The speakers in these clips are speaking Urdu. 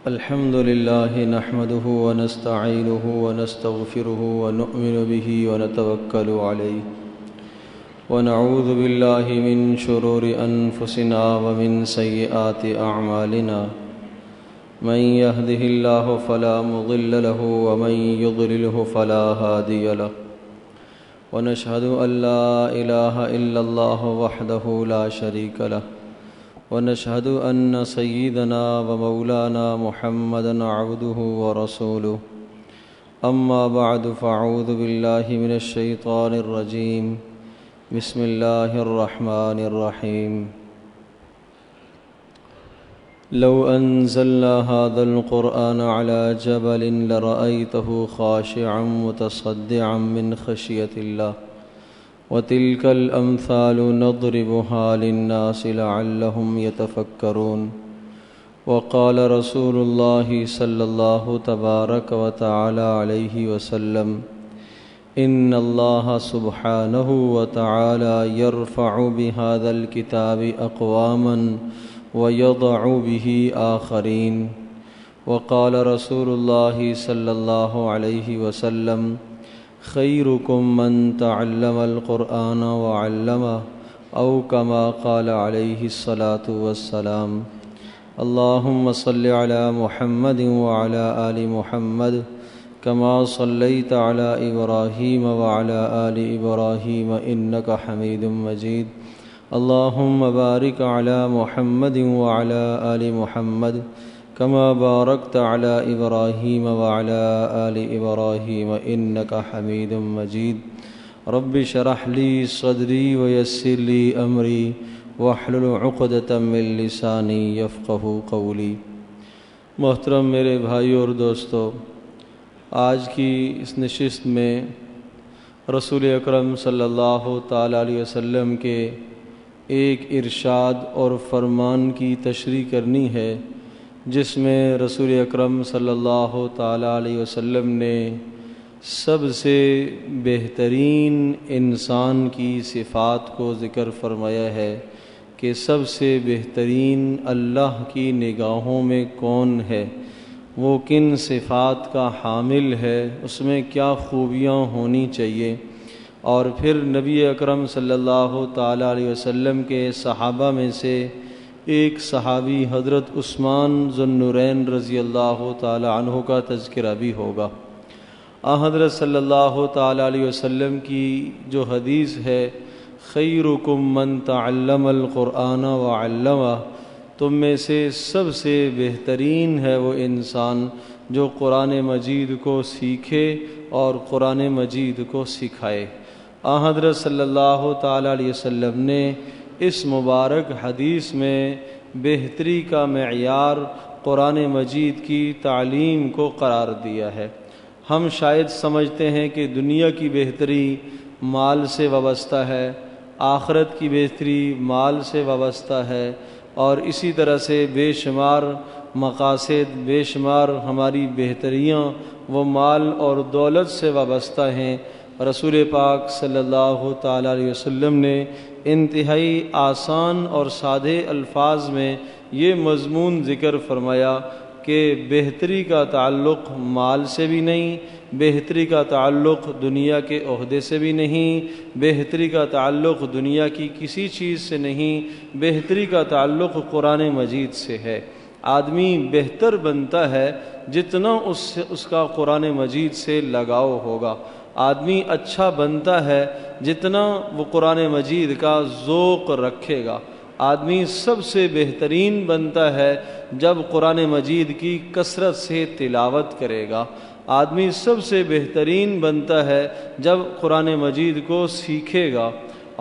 الحمد لله نحمده ونستعينه ونستغفره ونؤمن به ونتوكل عليه ونعوذ بالله من شرور أنفسنا ومن سيئات أعمالنا من يهده الله فلا مضل له ومن يضلله فلا هادي له ونشهد أن لا إله إلا الله وحده لا شريك له ونشهد أن سيدنا ومولانا محمدًا عبده ورسوله أما بعد فأعوذ بالله من الشيطان الرجيم بسم الله الرحمن الرحيم لو أنزلنا هذا القرآن على جبل لرأيته خاشعا متصدعا من خشية الله وتلك الأمثال نضربها للناس لعلهم يتفكرون وقال رسول الله صلى الله تبارك وتعالى عليه وسلم إن الله سبحانه وتعالى يرفع بهذا الكتاب أقواما ويضع به آخرين وقال رسول الله صلى الله عليه وسلم خيركم من تعلم القرآن وعلمه أو كما قال عليه الصلاة والسلام اللهم صل على محمد وعلى آل محمد كما صليت على إبراهيم وعلى آل إبراهيم إنك حميد مجيد اللهم بارك على محمد وعلى آل محمد كما باركت على إبراهيم وعلى آل إبراهيم إنك حميد مجيد رب اشرح لي صدري ويسر لي أمري واحلل عقدة من لساني يفقهوا قولي۔ محترم میرے بھائیو اور دوستو، آج کی اس نشست میں رسول اکرم صلی اللہ تعالیٰ علیہ وسلم کے ایک ارشاد اور فرمان کی تشریح کرنی ہے، جس میں رسول اکرم صلی اللہ تعالیٰ علیہ وسلم نے سب سے بہترین انسان کی صفات کو ذکر فرمایا ہے کہ سب سے بہترین اللہ کی نگاہوں میں کون ہے، وہ کن صفات کا حامل ہے، اس میں کیا خوبیاں ہونی چاہیے۔ اور پھر نبی اکرم صلی اللہ تعالیٰ علیہ وسلم کے صحابہ میں سے ایک صحابی حضرت عثمان ذو النورین رضی اللہ تعالی عنہ کا تذکرہ بھی ہوگا۔ حضرت صلی اللہ تعالی علیہ وسلم کی جو حدیث ہے، خیرکم من تعلم القرآن وعلمہ، تم میں سے سب سے بہترین ہے وہ انسان جو قرآن مجید کو سیکھے اور قرآن مجید کو سکھائے۔ حضرت صلی اللہ تعالی علیہ وسلم نے اس مبارک حدیث میں بہتری کا معیار قرآن مجید کی تعلیم کو قرار دیا ہے۔ ہم شاید سمجھتے ہیں کہ دنیا کی بہتری مال سے وابستہ ہے، آخرت کی بہتری مال سے وابستہ ہے، اور اسی طرح سے بے شمار مقاصد، بے شمار ہماری بہتریاں وہ مال اور دولت سے وابستہ ہیں۔ رسول پاک صلی اللہ تعالیٰ علیہ وسلم نے انتہائی آسان اور سادے الفاظ میں یہ مضمون ذکر فرمایا کہ بہتری کا تعلق مال سے بھی نہیں، بہتری کا تعلق دنیا کے عہدے سے بھی نہیں، بہتری کا تعلق دنیا کی کسی چیز سے نہیں، بہتری کا تعلق قرآن مجید سے ہے۔ آدمی بہتر بنتا ہے جتنا اس کا قرآن مجید سے لگاؤ ہوگا، آدمی اچھا بنتا ہے جتنا وہ قرآن مجید کا ذوق رکھے گا، آدمی سب سے بہترین بنتا ہے جب قرآن مجید کی کثرت سے تلاوت کرے گا، آدمی سب سے بہترین بنتا ہے جب قرآن مجید کو سیکھے گا،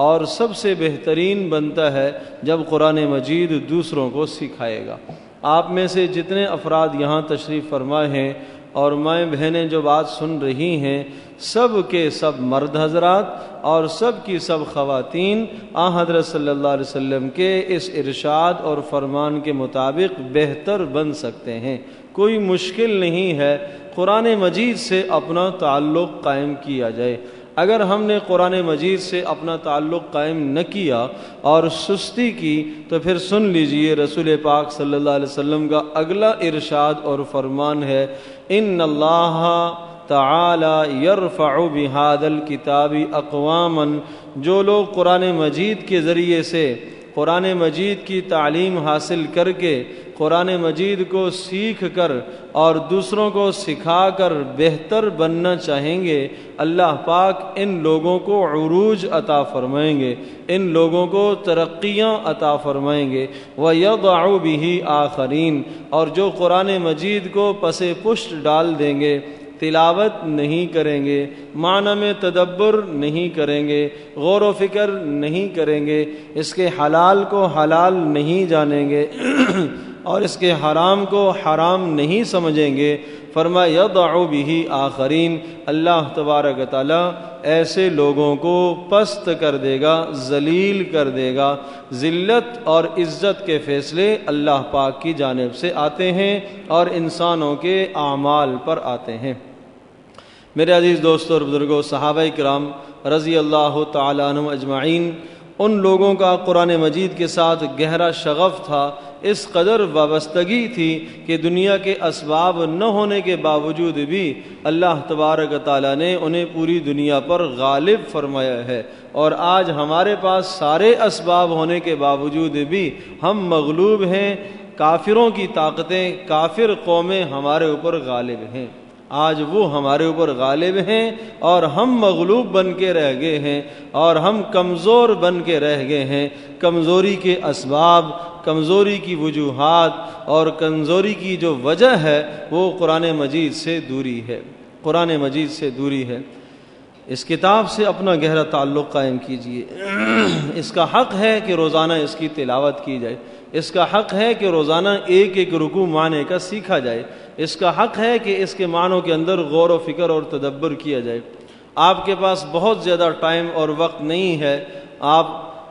اور سب سے بہترین بنتا ہے جب قرآن مجید دوسروں کو سکھائے گا۔ آپ میں سے جتنے افراد یہاں تشریف فرما ہیں اور مائیں بہنیں جو بات سن رہی ہیں، سب کے سب مرد حضرات اور سب کی سب خواتین حضرت صلی اللہ علیہ وسلم کے اس ارشاد اور فرمان کے مطابق بہتر بن سکتے ہیں۔ کوئی مشکل نہیں ہے، قرآن مجید سے اپنا تعلق قائم کیا جائے۔ اگر ہم نے قرآن مجید سے اپنا تعلق قائم نہ کیا اور سستی کی تو پھر سن لیجئے رسول پاک صلی اللہ علیہ وسلم کا اگلا ارشاد اور فرمان ہے، ان اللہ تعالی یرفع بہذا الکتاب اقواما، جو لوگ قرآن مجید کے ذریعے سے قرآن مجید کی تعلیم حاصل کر کے قرآن مجید کو سیکھ کر اور دوسروں کو سکھا کر بہتر بننا چاہیں گے، اللہ پاک ان لوگوں کو عروج عطا فرمائیں گے، ان لوگوں کو ترقیاں عطا فرمائیں گے۔ وَيَضَعُ بِهِ آخَرِينَ، اور جو قرآن مجید کو پس پشت ڈال دیں گے، تلاوت نہیں کریں گے، معنی میں تدبر نہیں کریں گے، غور و فکر نہیں کریں گے، اس کے حلال کو حلال نہیں جانیں گے اور اس کے حرام کو حرام نہیں سمجھیں گے، فرمایا یضع بہ آخرین، اللہ تبارک و تعالی ایسے لوگوں کو پست کر دے گا، ذلیل کر دے گا۔ ذلت اور عزت کے فیصلے اللہ پاک کی جانب سے آتے ہیں اور انسانوں کے اعمال پر آتے ہیں۔ میرے عزیز دوستوں اور بزرگوں، صحابہ کرام رضی اللہ تعالیٰ عنہم اجمعین، ان لوگوں کا قرآن مجید کے ساتھ گہرا شغف تھا، اس قدر وابستگی تھی کہ دنیا کے اسباب نہ ہونے کے باوجود بھی اللہ تبارک و تعالیٰ نے انہیں پوری دنیا پر غالب فرمایا ہے، اور آج ہمارے پاس سارے اسباب ہونے کے باوجود بھی ہم مغلوب ہیں، کافروں کی طاقتیں، کافر قومیں ہمارے اوپر غالب ہیں، آج وہ ہمارے اوپر غالب ہیں اور ہم مغلوب بن کے رہ گئے ہیں اور ہم کمزور بن کے رہ گئے ہیں۔ کمزوری کے اسباب، کمزوری کی وجوہات اور کمزوری کی جو وجہ ہے وہ قرآن مجید سے دوری ہے، قرآن مجید سے دوری ہے۔ اس کتاب سے اپنا گہرا تعلق قائم کیجیے، اس کا حق ہے کہ روزانہ اس کی تلاوت کی جائے، اس کا حق ہے کہ روزانہ ایک ایک رکوع معنی کا سیکھا جائے، اس کا حق ہے کہ اس کے معنوں کے اندر غور و فکر اور تدبر کیا جائے۔ آپ کے پاس بہت زیادہ ٹائم اور وقت نہیں ہے، آپ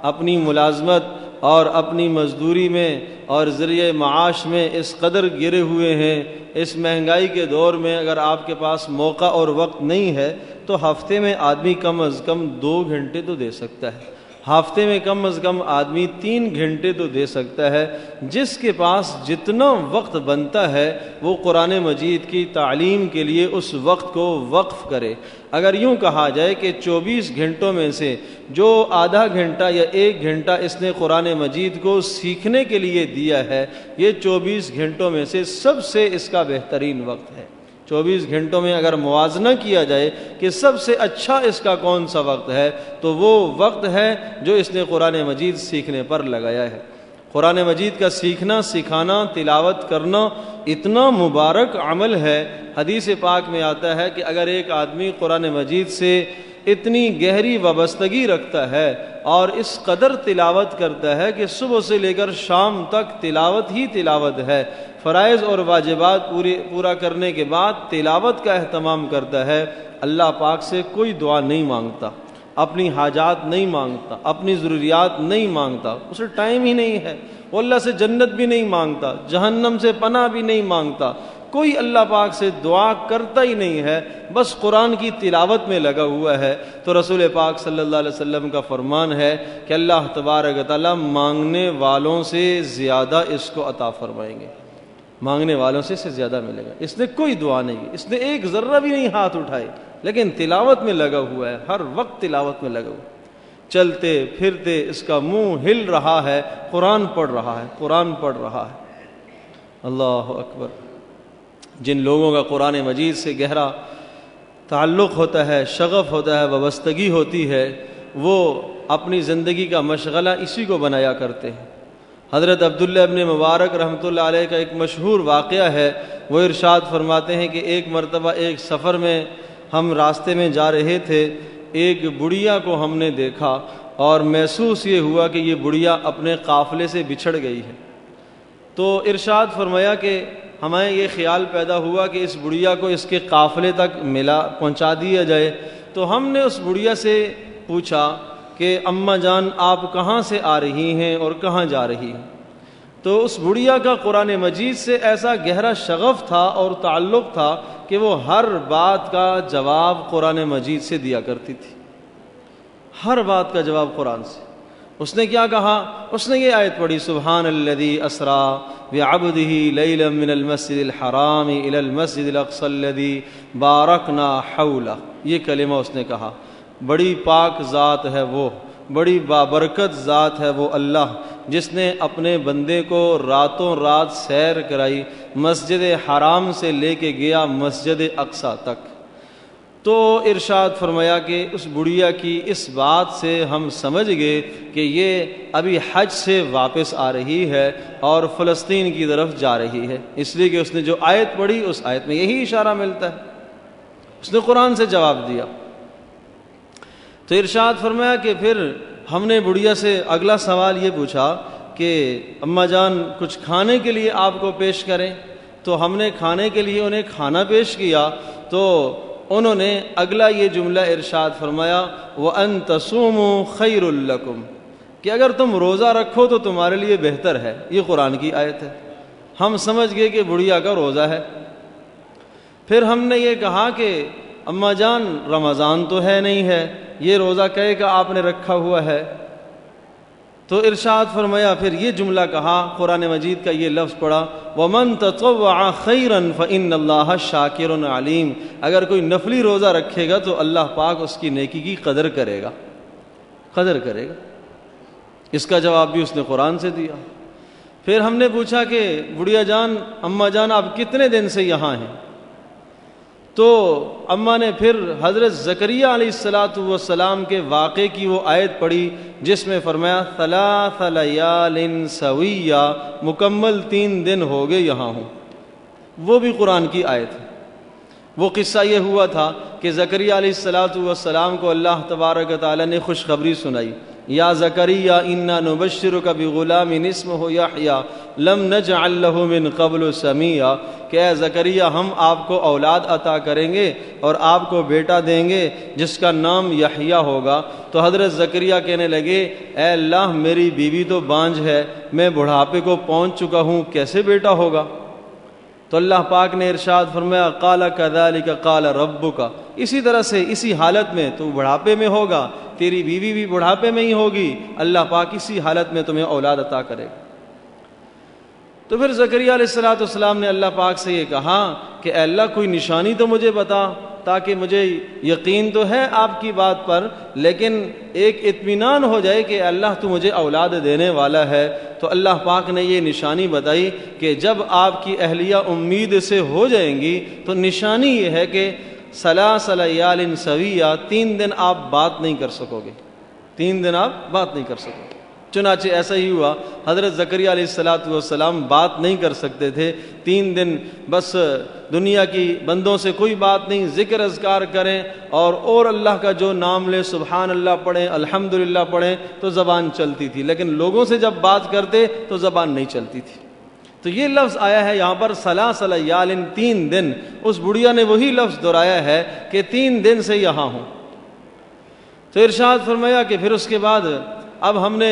اپنی ملازمت اور اپنی مزدوری میں اور ذریعہ معاش میں اس قدر گرے ہوئے ہیں، اس مہنگائی کے دور میں اگر آپ کے پاس موقع اور وقت نہیں ہے تو ہفتے میں آدمی کم از کم 2 گھنٹے تو دے سکتا ہے، ہفتے میں کم از کم آدمی 3 گھنٹے تو دے سکتا ہے۔ جس کے پاس جتنا وقت بنتا ہے وہ قرآن مجید کی تعلیم کے لیے اس وقت کو وقف کرے۔ اگر یوں کہا جائے کہ 24 گھنٹوں میں سے جو آدھا گھنٹہ یا 1 گھنٹہ اس نے قرآن مجید کو سیکھنے کے لیے دیا ہے، یہ 24 گھنٹوں میں سے سب سے اس کا بہترین وقت ہے۔ 24 گھنٹوں میں اگر موازنہ کیا جائے کہ سب سے اچھا اس کا کون سا وقت ہے تو وہ وقت ہے جو اس نے قرآن مجید سیکھنے پر لگایا ہے۔ قرآن مجید کا سیکھنا، سکھانا، تلاوت کرنا اتنا مبارک عمل ہے، حدیث پاک میں آتا ہے کہ اگر ایک آدمی قرآن مجید سے اتنی گہری وابستگی رکھتا ہے اور اس قدر تلاوت کرتا ہے کہ صبح سے لے کر شام تک تلاوت ہی تلاوت ہے، فرائض اور واجبات پورا کرنے کے بعد تلاوت کا اہتمام کرتا ہے، اللہ پاک سے کوئی دعا نہیں مانگتا، اپنی حاجات نہیں مانگتا، اپنی ضروریات نہیں مانگتا، اسے ٹائم ہی نہیں ہے، وہ اللہ سے جنت بھی نہیں مانگتا، جہنم سے پناہ بھی نہیں مانگتا، کوئی اللہ پاک سے دعا کرتا ہی نہیں ہے، بس قرآن کی تلاوت میں لگا ہوا ہے، تو رسول پاک صلی اللہ علیہ وسلم کا فرمان ہے کہ اللہ تبارک و تعالی مانگنے والوں سے زیادہ اس کو عطا فرمائیں گے، مانگنے والوں سے زیادہ ملے گا۔ اس نے کوئی دعا نہیں کی، اس نے ایک ذرہ بھی نہیں ہاتھ اٹھائے، لیکن تلاوت میں لگا ہوا ہے، ہر وقت تلاوت میں لگا ہوا ہے، چلتے پھرتے اس کا منہ ہل رہا ہے، قرآن پڑھ رہا ہے، قرآن پڑھ رہا ہے۔ اللہ اکبر۔ جن لوگوں کا قرآن مجید سے گہرا تعلق ہوتا ہے، شغف ہوتا ہے، وابستگی ہوتی ہے، وہ اپنی زندگی کا مشغلہ اسی کو بنایا کرتے ہیں۔ حضرت عبداللہ ابن مبارک رحمۃ اللہ علیہ کا ایک مشہور واقعہ ہے، وہ ارشاد فرماتے ہیں کہ ایک مرتبہ ایک سفر میں ہم راستے میں جا رہے تھے، ایک بڑھیا کو ہم نے دیکھا اور محسوس یہ ہوا کہ یہ بڑھیا اپنے قافلے سے بچھڑ گئی ہے، تو ارشاد فرمایا کہ ہمیں یہ خیال پیدا ہوا کہ اس بڑھیا کو اس کے قافلے تک پہنچا دیا جائے، تو ہم نے اس بڑھیا سے پوچھا کہ اماں جان آپ کہاں سے آ رہی ہیں اور کہاں جا رہی ہیں؟ تو اس بڑھیا کا قرآن مجید سے ایسا گہرا شغف تھا اور تعلق تھا کہ وہ ہر بات کا جواب قرآن مجید سے دیا کرتی تھی۔ ہر بات کا جواب قرآن سے۔ اس نے کیا کہا؟ اس نے یہ آیت پڑھی، سبحان الذی اسرا بعبدہ لیلا من المسجد الحرام الی المسجد الاقصی الذی بارکنا حولہ۔ یہ کلمہ اس نے کہا۔ بڑی پاک ذات ہے وہ، بڑی بابرکت ذات ہے وہ اللہ جس نے اپنے بندے کو راتوں رات سیر کرائی، مسجد حرام سے لے کے گیا مسجد اقصی تک۔ تو ارشاد فرمایا کہ اس بڑھیا کی اس بات سے ہم سمجھ گئے کہ یہ ابھی حج سے واپس آ رہی ہے اور فلسطین کی طرف جا رہی ہے، اس لیے کہ اس نے جو آیت پڑھی اس آیت میں یہی اشارہ ملتا ہے۔ اس نے قرآن سے جواب دیا۔ تو ارشاد فرمایا کہ پھر ہم نے بڑھیا سے اگلا سوال یہ پوچھا کہ اماں جان کچھ کھانے کے لیے آپ کو پیش کریں؟ تو ہم نے کھانے کے لیے انہیں کھانا پیش کیا تو انہوں نے اگلا یہ جملہ ارشاد فرمایا، وَأَن تَصُومُوا خَيْرٌ لَكُمْ، کہ اگر تم روزہ رکھو تو تمہارے لیے بہتر ہے۔ یہ قرآن کی آیت ہے۔ ہم سمجھ گئے کہ بڑھیا کا روزہ ہے۔ پھر ہم نے یہ کہا کہ اماں جان رمضان تو ہے نہیں ہے، یہ روزہ کہے کہ آپ نے رکھا ہوا ہے؟ تو ارشاد فرمایا، پھر یہ جملہ کہا، قرآن مجید کا یہ لفظ پڑھا، وَمَن تَطَوَّعَ خَيْرًا فَإِنَّ اللَّهَ شَاكِرٌ عَلِيمٌ، اگر کوئی نفلی روزہ رکھے گا تو اللہ پاک اس کی نیکی کی قدر کرے گا، قدر کرے گا۔ اس کا جواب بھی اس نے قرآن سے دیا۔ پھر ہم نے پوچھا کہ بڑھیا جان، اماں جان آپ کتنے دن سے یہاں ہیں؟ تو اماں نے پھر حضرت زکریہ علیہ السلام کے واقعے کی وہ آیت پڑھی جس میں فرمایا، ثلاث لیال سویہ، مکمل 3 دن ہو گئے یہاں ہوں۔ وہ بھی قرآن کی آیت ہے۔ وہ قصہ یہ ہوا تھا کہ زکریہ علیہ السلام کو اللہ تبارک و تعالیٰ نے خوشخبری سنائی، یا زکریا انا نبشرک بغلام اسمہ یحییٰ لم نجعل لہ من قبل سمیہ، کہ اے زکریا ہم آپ کو اولاد عطا کریں گے اور آپ کو بیٹا دیں گے جس کا نام یحییٰ ہوگا۔ تو حضرت زکریا کہنے لگے، اے اللہ میری بیوی تو بانجھ ہے، میں بڑھاپے کو پہنچ چکا ہوں، کیسے بیٹا ہوگا؟ تو اللہ پاک نے ارشاد فرمایا، قال کذالک قال ربک، اسی طرح سے اسی حالت میں تو بڑھاپے میں ہوگا، تیری بیوی بھی بڑھاپے میں ہی ہوگی، اللہ پاک اسی حالت میں تمہیں اولاد عطا کرے گا۔ تو پھر زکریا علیہ السلام نے اللہ پاک سے یہ کہا کہ اے اللہ کوئی نشانی تو مجھے بتا، تاکہ مجھے یقین تو ہے آپ کی بات پر لیکن ایک اطمینان ہو جائے کہ اللہ تو مجھے اولاد دینے والا ہے۔ تو اللہ پاک نے یہ نشانی بتائی کہ جب آپ کی اہلیہ امید سے ہو جائیں گی تو نشانی یہ ہے کہ ثلاث لیال سویہ، 3 دن آپ بات نہیں کر سکو گے، 3 دن آپ بات نہیں کر سکو گے۔ چنانچہ ایسا ہی ہوا، حضرت زکریا علیہ السلام بات نہیں کر سکتے تھے 3 دن، بس دنیا کی بندوں سے کوئی بات نہیں، ذکر اذکار کریں اور اللہ کا جو نام لیں، سبحان اللہ پڑھیں، الحمدللہ پڑھیں تو زبان چلتی تھی، لیکن لوگوں سے جب بات کرتے تو زبان نہیں چلتی تھی۔ تو یہ لفظ آیا ہے یہاں پر ثلاث لیال، 3 دن، اس بڑھیا نے وہی لفظ دہرایا ہے کہ 3 دن سے یہاں ہوں۔ تو ارشاد فرمایا کہ پھر اس کے بعد اب ہم نے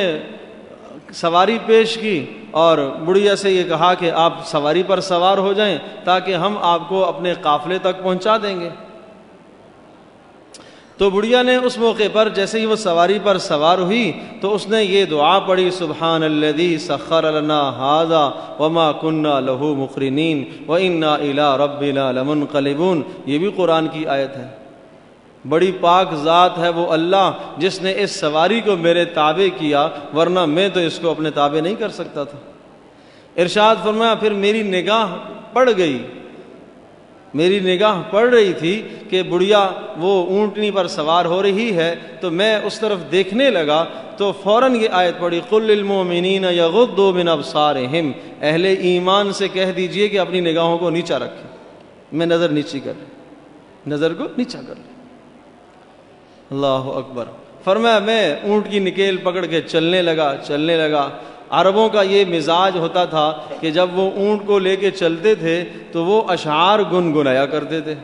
سواری پیش کی اور بڑھیا سے یہ کہا کہ آپ سواری پر سوار ہو جائیں تاکہ ہم آپ کو اپنے قافلے تک پہنچا دیں گے۔ تو بڑھیا نے اس موقع پر جیسے ہی وہ سواری پر سوار ہوئی تو اس نے یہ دعا پڑھی، سبحان الذی سخر لنا ھذا وما كنا له مقرنین وانا الی ربنا لمنقلبون۔ یہ بھی قرآن کی آیت ہے۔ بڑی پاک ذات ہے وہ اللہ جس نے اس سواری کو میرے تابع کیا، ورنہ میں تو اس کو اپنے تابع نہیں کر سکتا تھا۔ ارشاد فرمایا پھر میری نگاہ پڑ گئی، میری نگاہ پڑ رہی تھی کہ بڑھیا وہ اونٹنی پر سوار ہو رہی ہے، تو میں اس طرف دیکھنے لگا تو فوراً یہ آیت پڑھی، قل للمؤمنین یغضوا من ابصارہم، اہل ایمان سے کہہ دیجئے کہ اپنی نگاہوں کو نیچا رکھیں۔ میں نظر نیچی کر لیں، نظر کو نیچا کر لیں۔ اللہ اکبر۔ فرمایا میں اونٹ کی نکیل پکڑ کے چلنے لگا۔ عربوں کا یہ مزاج ہوتا تھا کہ جب وہ اونٹ کو لے کے چلتے تھے تو وہ اشعار گنگنایا کرتے تھے۔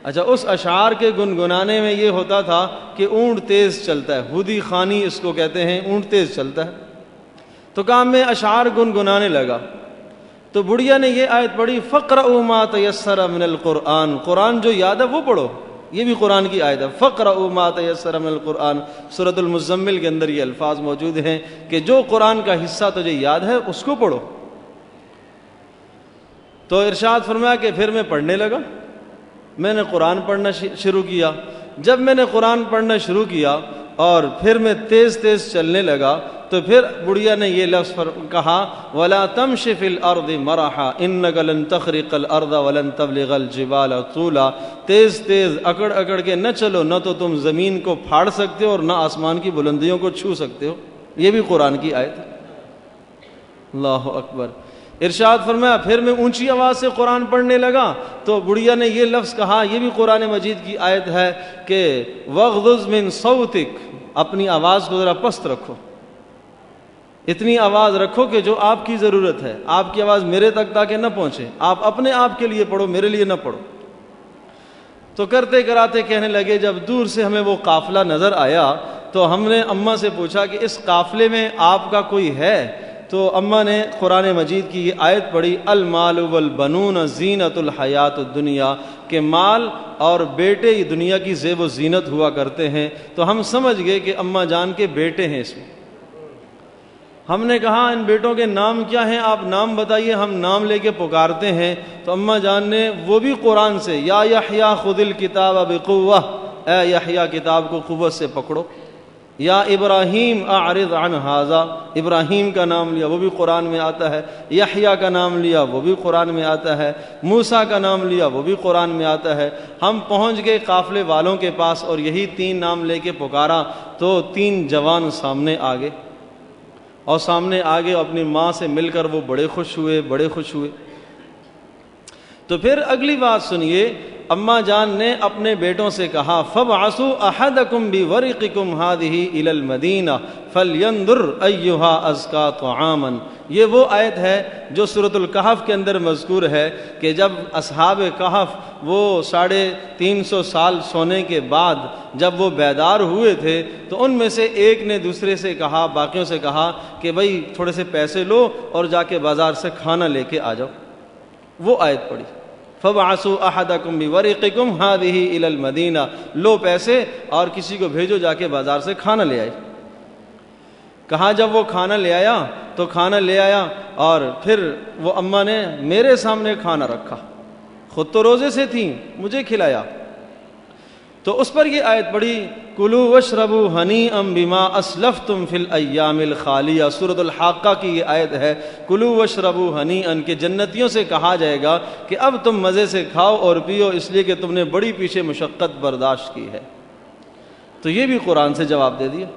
اچھا، اس اشعار کے گنگنانے میں یہ ہوتا تھا کہ اونٹ تیز چلتا ہے، ہودی خانی اس کو کہتے ہیں، اونٹ تیز چلتا ہے۔ تو کام میں اشعار گنگنانے لگا تو بڑھیا نے یہ آیت پڑھی، فَاقْرَؤُوا مَا تَيَسَّرَ مِنَ الْقُرْآنِ، قرآن جو یاد ہے وہ پڑھو۔ یہ بھی قرآن کی آیت ہے، فَقْرَؤُوا مَا تَيَسَّرَ مِنَ الْقُرْآنِ۔ سورۃ المزمل کے اندر یہ الفاظ موجود ہیں کہ جو قرآن کا حصہ تجھے یاد ہے اس کو پڑھو۔ تو ارشاد فرمایا کہ پھر میں پڑھنے لگا، میں نے قرآن پڑھنا شروع کیا۔ جب میں نے قرآن پڑھنا شروع کیا اور پھر میں تیز تیز چلنے لگا تو پھر بڑھیا نے یہ لفظ کہا وَلَا تَمْشِ فِي الْأَرْضِ مَرَحًا إِنَّكَ لَن تَخْرِقَ الْأَرْضَ وَلَن تَبْلِغَ الْجِبَالَ طُولًا۔ تیز تیز اکڑ اکڑ کے نہ چلو، نہ تو تم زمین کو پھاڑ سکتے ہو اور نہ آسمان کی بلندیوں کو چھو سکتے ہو۔ یہ بھی قرآن کی آیت ہے۔ اللہ اکبر۔ ارشاد فرمایا پھر میں اونچی آواز سے قرآن پڑھنے لگا تو بڑھیا نے یہ لفظ کہا، یہ بھی قرآن مجید کی آیت ہے کہ وَغْضُضْ مِن صَوْتِكَ، اپنی آواز کو ذرا پست رکھو، اتنی آواز رکھو کہ جو آپ کی ضرورت ہے، آپ کی آواز میرے تک تاکہ نہ پہنچے، آپ اپنے آپ کے لیے پڑھو، میرے لیے نہ پڑھو۔ تو کرتے کراتے کہنے لگے جب دور سے ہمیں وہ قافلہ نظر آیا تو ہم نے اماں سے پوچھا کہ اس قافلے میں آپ کا کوئی ہے؟ تو اماں نے قرآن مجید کی یہ آیت پڑھی المال والبنون زینت الحیات الدنیا، کہ مال اور بیٹے یہ دنیا کی زیب و زینت ہوا کرتے ہیں۔ تو ہم سمجھ گئے کہ اماں جان کے بیٹے ہیں اس میں۔ ہم نے کہا ان بیٹوں کے نام کیا ہیں، آپ نام بتائیے، ہم نام لے کے پکارتے ہیں۔ تو اماں جان نے وہ بھی قرآن سے یا یحییٰ خذ الکتاب بقوہ، اے یحییٰ کتاب کو قوت سے پکڑو، یا ابراہیم اعرض عن ھذا، ابراہیم کا نام لیا وہ بھی قرآن میں آتا ہے، یحییٰ کا نام لیا وہ بھی قرآن میں آتا ہے، موسیٰ کا نام لیا وہ بھی قرآن میں آتا ہے۔ ہم پہنچ گئے قافلے والوں کے پاس اور یہی 3 نام لے کے پکارا تو 3 جوان سامنے آ گئے، اور سامنے آگے اپنی ماں سے مل کر وہ بڑے خوش ہوئے۔ تو پھر اگلی بات سنیے، اماں جان نے اپنے بیٹوں سے کہا فَابْعَثُوا أَحَدَكُمْ بِوَرِقِكُمْ هَذِهِ إِلَى الْمَدِينَةِ فَلْيَنظُرْ أَيُّهَا أَزْكَىٰ طَعَامًا۔ یہ وہ آیت ہے جو سورۃ الکہف کے اندر مذکور ہے کہ جب اصحاب کہف وہ 350 سال سونے کے بعد جب وہ بیدار ہوئے تھے تو ان میں سے ایک نے دوسرے سے کہا، باقیوں سے کہا کہ بھئی تھوڑے سے پیسے لو اور جا کے بازار سے کھانا لے کے آ جاؤ۔ وہ آیت پڑھی فَابْعَثُوا أَحَدَكُمْ بِوَرِقِكُمْ هَذِهِ إِلَى الْمَدِينَةِ، لو پیسے اور کسی کو بھیجو جا کے بازار سے کھانا لے آئے۔ کہا جب وہ کھانا لے آیا تو کھانا لے آیا اور پھر وہ اماں نے میرے سامنے کھانا رکھا، خود تو روزے سے تھیں، مجھے کھلایا۔ تو اس پر یہ آیت پڑھی کُلُوا وَاشْرَبُوا هَنِيئًا بِمَا أَسْلَفْتُمْ فِي الْأَيَّامِ الْخَالِيَةِ۔ سورۃ الحاقہ کی یہ آیت ہے کُلُوا وَاشْرَبُوا هَنِيئًا، کہ جنتیوں سے کہا جائے گا کہ اب تم مزے سے کھاؤ اور پیو اس لیے کہ تم نے بڑی پیچھے مشقت برداشت کی ہے۔ تو یہ بھی قرآن سے جواب دے دیا۔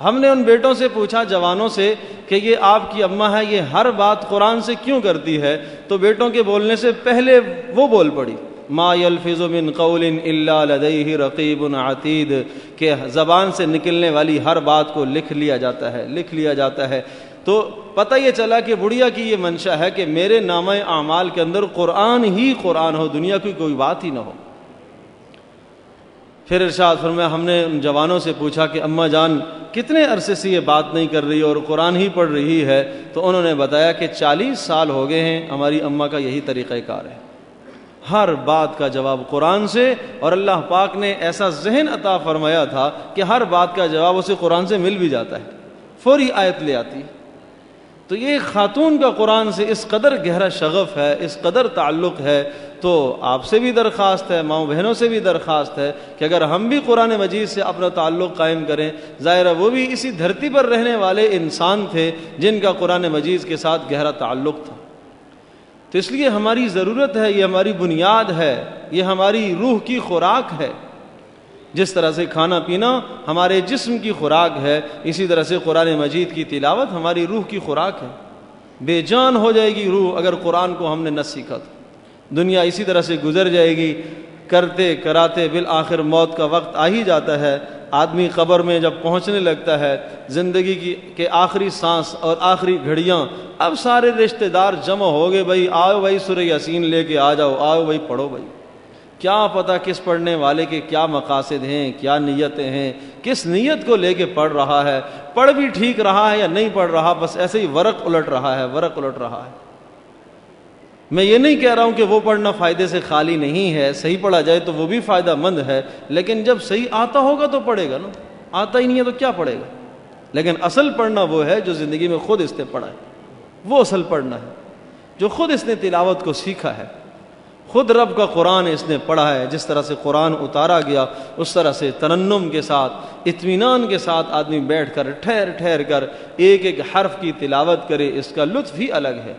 ہم نے ان بیٹوں سے پوچھا جوانوں سے کہ یہ آپ کی اماں ہے، یہ ہر بات قرآن سے کیوں کرتی ہے؟ تو بیٹوں کے بولنے سے پہلے وہ بول پڑی ما یلفظ من قول الا لدیہ رقیب عتید، کہ زبان سے نکلنے والی ہر بات کو لکھ لیا جاتا ہے۔ تو پتہ یہ چلا کہ بڑھیا کی یہ منشا ہے کہ میرے نامہ اعمال کے اندر قرآن ہی قرآن ہو، دنیا کی کوئی بات ہی نہ ہو۔ پھر ارشاد فرمایا ہم نے ان جوانوں سے پوچھا کہ اماں جان کتنے عرصے سے یہ بات نہیں کر رہی اور قرآن ہی پڑھ رہی ہے؟ تو انہوں نے بتایا کہ 40 سال ہو گئے ہیں، ہماری اماں کا یہی طریقہ کار ہے، ہر بات کا جواب قرآن سے، اور اللہ پاک نے ایسا ذہن عطا فرمایا تھا کہ ہر بات کا جواب اسے قرآن سے مل بھی جاتا ہے، فوری آیت لے آتی ہے۔ تو یہ خاتون کا قرآن سے اس قدر گہرا شغف ہے، اس قدر تعلق ہے، تو آپ سے بھی درخواست ہے، ماؤں بہنوں سے بھی درخواست ہے کہ اگر ہم بھی قرآن مجید سے اپنا تعلق قائم کریں۔ ظاہر ہے وہ بھی اسی دھرتی پر رہنے والے انسان تھے جن کا قرآن مجید کے ساتھ گہرا تعلق تھا، تو اس لیے ہماری ضرورت ہے، یہ ہماری بنیاد ہے، یہ ہماری روح کی خوراک ہے۔ جس طرح سے کھانا پینا ہمارے جسم کی خوراک ہے، اسی طرح سے قرآن مجید کی تلاوت ہماری روح کی خوراک ہے۔ بے جان ہو جائے گی روح اگر قرآن کو ہم نے نہ سیکھا تو، دنیا اسی طرح سے گزر جائے گی، کرتے کراتے بالآخر موت کا وقت آ ہی جاتا ہے۔ آدمی قبر میں جب پہنچنے لگتا ہے، زندگی کے آخری سانس اور آخری گھڑیاں، اب سارے رشتہ دار جمع ہو گئے، بھائی آؤ بھائی سورہ یاسین لے کے آ جاؤ، آؤ بھائی پڑھو بھائی۔ کیا پتہ کس پڑھنے والے کے کیا مقاصد ہیں، کیا نیتیں ہیں، کس نیت کو لے کے پڑھ رہا ہے، پڑھ بھی ٹھیک رہا ہے یا نہیں پڑھ رہا، بس ایسے ہی ورق الٹ رہا ہے۔ میں یہ نہیں کہہ رہا ہوں کہ وہ پڑھنا فائدے سے خالی نہیں ہے، صحیح پڑھا جائے تو وہ بھی فائدہ مند ہے، لیکن جب صحیح آتا ہوگا تو پڑھے گا نا، آتا ہی نہیں ہے تو کیا پڑھے گا؟ لیکن اصل پڑھنا وہ ہے جو زندگی میں خود اس نے پڑھا ہے، وہ اصل پڑھنا ہے، جو خود اس نے تلاوت کو سیکھا ہے، خود رب کا قرآن اس نے پڑھا ہے، جس طرح سے قرآن اتارا گیا اس طرح سے ترنم کے ساتھ، اطمینان کے ساتھ آدمی بیٹھ کر ٹھہر کر ایک ایک حرف کی تلاوت کرے، اس کا لطف ہی الگ ہے۔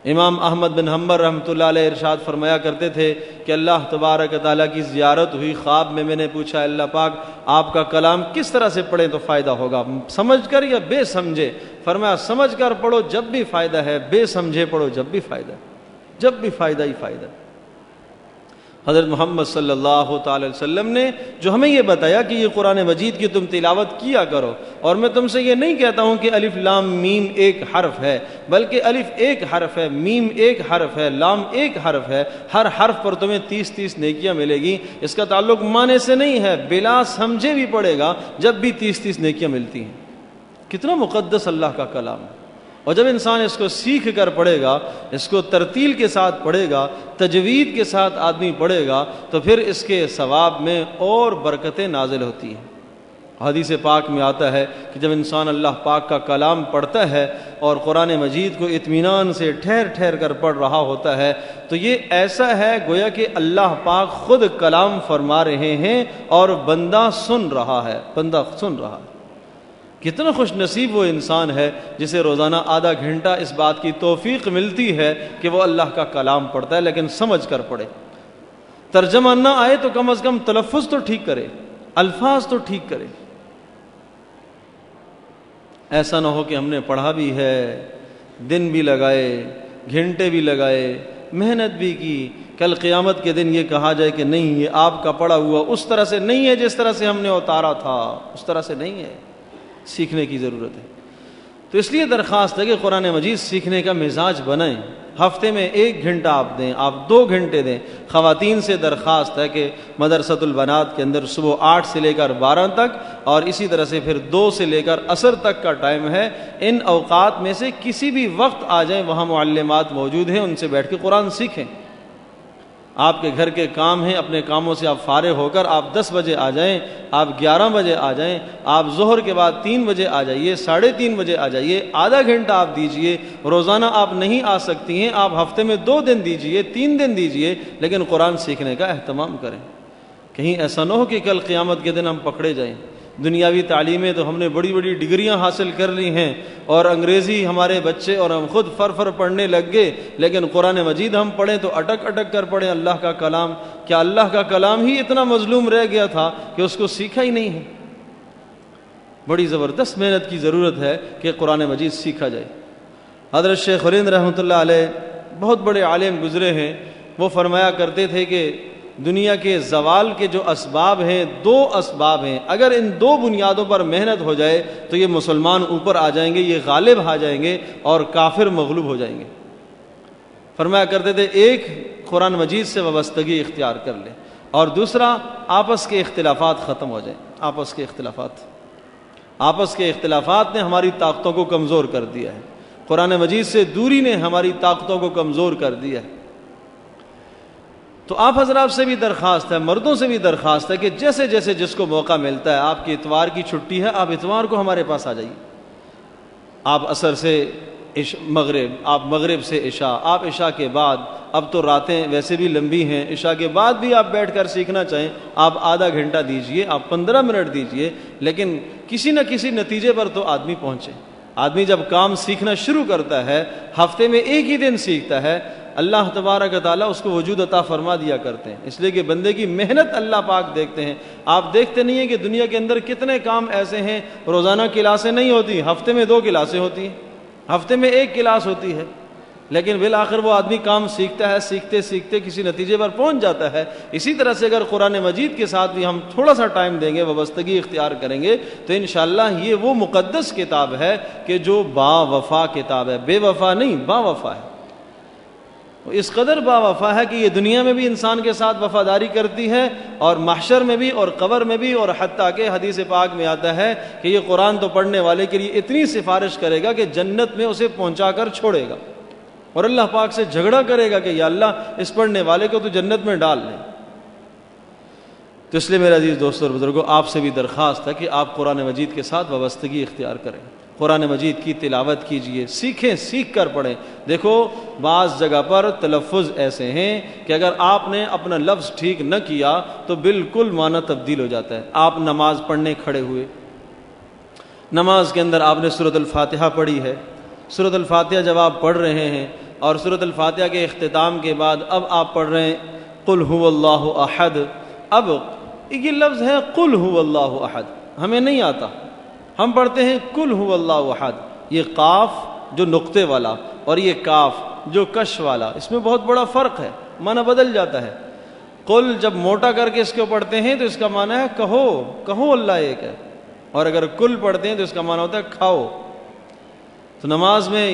امام احمد بن حنبل رحمۃ اللہ علیہ ارشاد فرمایا کرتے تھے کہ اللہ تبارک تعالیٰ کی زیارت ہوئی خواب میں نے پوچھا اللہ پاک آپ کا کلام کس طرح سے پڑھیں تو فائدہ ہوگا، سمجھ کر یا بے سمجھے؟ فرمایا سمجھ کر پڑھو جب بھی فائدہ ہے، بے سمجھے پڑھو جب بھی فائدہ ہے، جب بھی فائدہ ہی فائدہ ہے۔ حضرت محمد صلی اللہ تعالی وسلم نے جو ہمیں یہ بتایا کہ یہ قرآن مجید کی تم تلاوت کیا کرو، اور میں تم سے یہ نہیں کہتا ہوں کہ الف لام میم ایک حرف ہے، بلکہ الف ایک حرف ہے، میم ایک حرف ہے، لام ایک حرف ہے، ہر حرف پر تمہیں 30 نیکیاں ملے گی۔ اس کا تعلق معنی سے نہیں ہے، بلا سمجھے بھی پڑھے گا جب بھی 30 نیکیاں ملتی ہیں۔ کتنا مقدس اللہ کا کلام ہے، اور جب انسان اس کو سیکھ کر پڑھے گا، اس کو ترتیل کے ساتھ پڑھے گا، تجوید کے ساتھ آدمی پڑھے گا، تو پھر اس کے ثواب میں اور برکتیں نازل ہوتی ہیں۔ حدیث پاک میں آتا ہے کہ جب انسان اللہ پاک کا کلام پڑھتا ہے اور قرآن مجید کو اطمینان سے ٹھہر کر پڑھ رہا ہوتا ہے تو یہ ایسا ہے گویا کہ اللہ پاک خود کلام فرما رہے ہیں اور بندہ سن رہا ہے، بندہ سن رہا ہے۔ کتنا خوش نصیب وہ انسان ہے جسے روزانہ آدھا گھنٹہ اس بات کی توفیق ملتی ہے کہ وہ اللہ کا کلام پڑھتا ہے، لیکن سمجھ کر پڑھے، ترجمہ نہ آئے تو کم از کم تلفظ تو ٹھیک کرے، الفاظ تو ٹھیک کرے۔ ایسا نہ ہو کہ ہم نے پڑھا بھی ہے، دن بھی لگائے، گھنٹے بھی لگائے، محنت بھی کی، کل قیامت کے دن یہ کہا جائے کہ نہیں یہ آپ کا پڑھا ہوا اس طرح سے نہیں ہے جس طرح سے ہم نے اتارا تھا، اس طرح سے نہیں ہے۔ سیکھنے کی ضرورت ہے، تو اس لیے درخواست ہے کہ قرآن مجید سیکھنے کا مزاج بنائیں۔ ہفتے میں 1 گھنٹہ آپ دیں، آپ 2 گھنٹے دیں۔ خواتین سے درخواست ہے کہ مدرسۃ البنات کے اندر صبح 8 سے لے کر 12 تک اور اسی طرح سے پھر 2 سے لے کر عصر تک کا ٹائم ہے، ان اوقات میں سے کسی بھی وقت آ جائیں، وہاں معلمات موجود ہیں، ان سے بیٹھ کے قرآن سیکھیں۔ آپ کے گھر کے کام ہیں، اپنے کاموں سے آپ فارغ ہو کر آپ 10 بجے آ جائیں، آپ 11 بجے آ جائیں، آپ ظہر کے بعد 3 بجے آ جائیے، 3:30 بجے آ جائیے، آدھا گھنٹہ آپ دیجئے۔ روزانہ آپ نہیں آ سکتی ہیں، آپ ہفتے میں 2 دن دیجئے، 3 دن دیجئے، لیکن قرآن سیکھنے کا اہتمام کریں۔ کہیں ایسا نہ ہو کہ کل قیامت کے دن ہم پکڑے جائیں۔ دنیاوی تعلیمیں تو ہم نے بڑی بڑی ڈگریاں حاصل کر لی ہیں اور انگریزی ہمارے بچے اور ہم خود فر پڑھنے لگ گئے، لیکن قرآن مجید ہم پڑھیں تو اٹک کر پڑھیں اللہ کا کلام۔ کیا اللہ کا کلام ہی اتنا مظلوم رہ گیا تھا کہ اس کو سیکھا ہی نہیں ہے؟ بڑی زبردست محنت کی ضرورت ہے کہ قرآن مجید سیکھا جائے۔ حضرت شیخ ہند رحمۃ اللہ علیہ بہت بڑے عالم گزرے ہیں، وہ فرمایا کرتے تھے کہ دنیا کے زوال کے جو اسباب ہیں 2 اسباب ہیں، اگر ان 2 بنیادوں پر محنت ہو جائے تو یہ مسلمان اوپر آ جائیں گے، یہ غالب آ جائیں گے اور کافر مغلوب ہو جائیں گے۔ فرمایا کرتے تھے ایک قرآن مجید سے وابستگی اختیار کر لیں، اور دوسرا آپس کے اختلافات ختم ہو جائیں۔ آپس کے اختلافات نے ہماری طاقتوں کو کمزور کر دیا ہے، قرآن مجید سے دوری نے ہماری طاقتوں کو کمزور کر دیا ہے۔ تو آپ حضرات سے بھی درخواست ہے، مردوں سے بھی درخواست ہے کہ جیسے جیسے جس کو موقع ملتا ہے، آپ کی اتوار کی چھٹی ہے، آپ اتوار کو ہمارے پاس آ جائیے۔ آپ عصر سے مغرب، آپ مغرب سے عشاء، آپ عشاء کے بعد، اب تو راتیں ویسے بھی لمبی ہیں، عشاء کے بعد بھی آپ بیٹھ کر سیکھنا چاہیں آپ آدھا گھنٹہ دیجئے، آپ 15 منٹ دیجئے، لیکن کسی نہ کسی نتیجے پر تو آدمی پہنچے۔ آدمی جب کام سیکھنا شروع کرتا ہے، ہفتے میں 1 ہی دن سیکھتا ہے، اللہ تبارک تعالیٰ اس کو وجود عطا فرما دیا کرتے ہیں، اس لیے کہ بندے کی محنت اللہ پاک دیکھتے ہیں۔ آپ دیکھتے نہیں ہیں کہ دنیا کے اندر کتنے کام ایسے ہیں، روزانہ کلاسیں نہیں ہوتی، ہفتے میں 2 کلاسیں ہوتی ہیں، ہفتے میں 1 کلاس ہوتی ہے، لیکن بالآخر وہ آدمی کام سیکھتا ہے، سیکھتے سیکھتے کسی نتیجے پر پہنچ جاتا ہے۔ اسی طرح سے اگر قرآن مجید کے ساتھ بھی ہم تھوڑا سا ٹائم دیں گے، وابستگی اختیار کریں گے، تو انشاءاللہ یہ وہ مقدس کتاب ہے کہ جو با وفا کتاب ہے، بے وفا نہیں، با وفا ہے۔ اس قدر با وفا ہے کہ یہ دنیا میں بھی انسان کے ساتھ وفاداری کرتی ہے اور محشر میں بھی اور قبر میں بھی، اور حتیٰ کہ حدیث پاک میں آتا ہے کہ یہ قرآن تو پڑھنے والے کے لیے اتنی سفارش کرے گا کہ جنت میں اسے پہنچا کر چھوڑے گا۔ اور اللہ پاک سے جھگڑا کرے گا کہ یا اللہ اس پڑھنے والے کو تو جنت میں ڈال لے۔ تو اس لیے میرے عزیز دوستوں اور بزرگوں، آپ سے بھی درخواست ہے کہ آپ قرآن مجید کے ساتھ وابستگی اختیار کریں، قرآن مجید کی تلاوت کیجئے، سیکھیں، سیکھ کر پڑھیں۔ دیکھو بعض جگہ پر تلفظ ایسے ہیں کہ اگر آپ نے اپنا لفظ ٹھیک نہ کیا تو بالکل معنی تبدیل ہو جاتا ہے۔ آپ نماز پڑھنے کھڑے ہوئے، نماز کے اندر آپ نے سورۃ الفاتحہ پڑھی ہے، سورۃ الفاتحہ جب آپ پڑھ رہے ہیں اور سورۃ الفاتحہ کے اختتام کے بعد اب آپ پڑھ رہے ہیں قل هو اللہ احد، اب یہ لفظ ہے قل هو اللہ احد، ہمیں نہیں آتا، ہم پڑھتے ہیں قل هو اللہ احد۔ یہ قاف جو نقطے والا اور یہ کاف جو کش والا، اس میں بہت بڑا فرق ہے، معنی بدل جاتا ہے۔ قل جب موٹا کر کے اس کو پڑھتے ہیں تو اس کا معنی ہے کہو، کہو اللہ ایک ہے، اور اگر کل پڑھتے ہیں تو اس کا معنی ہوتا ہے کھاؤ۔ تو نماز میں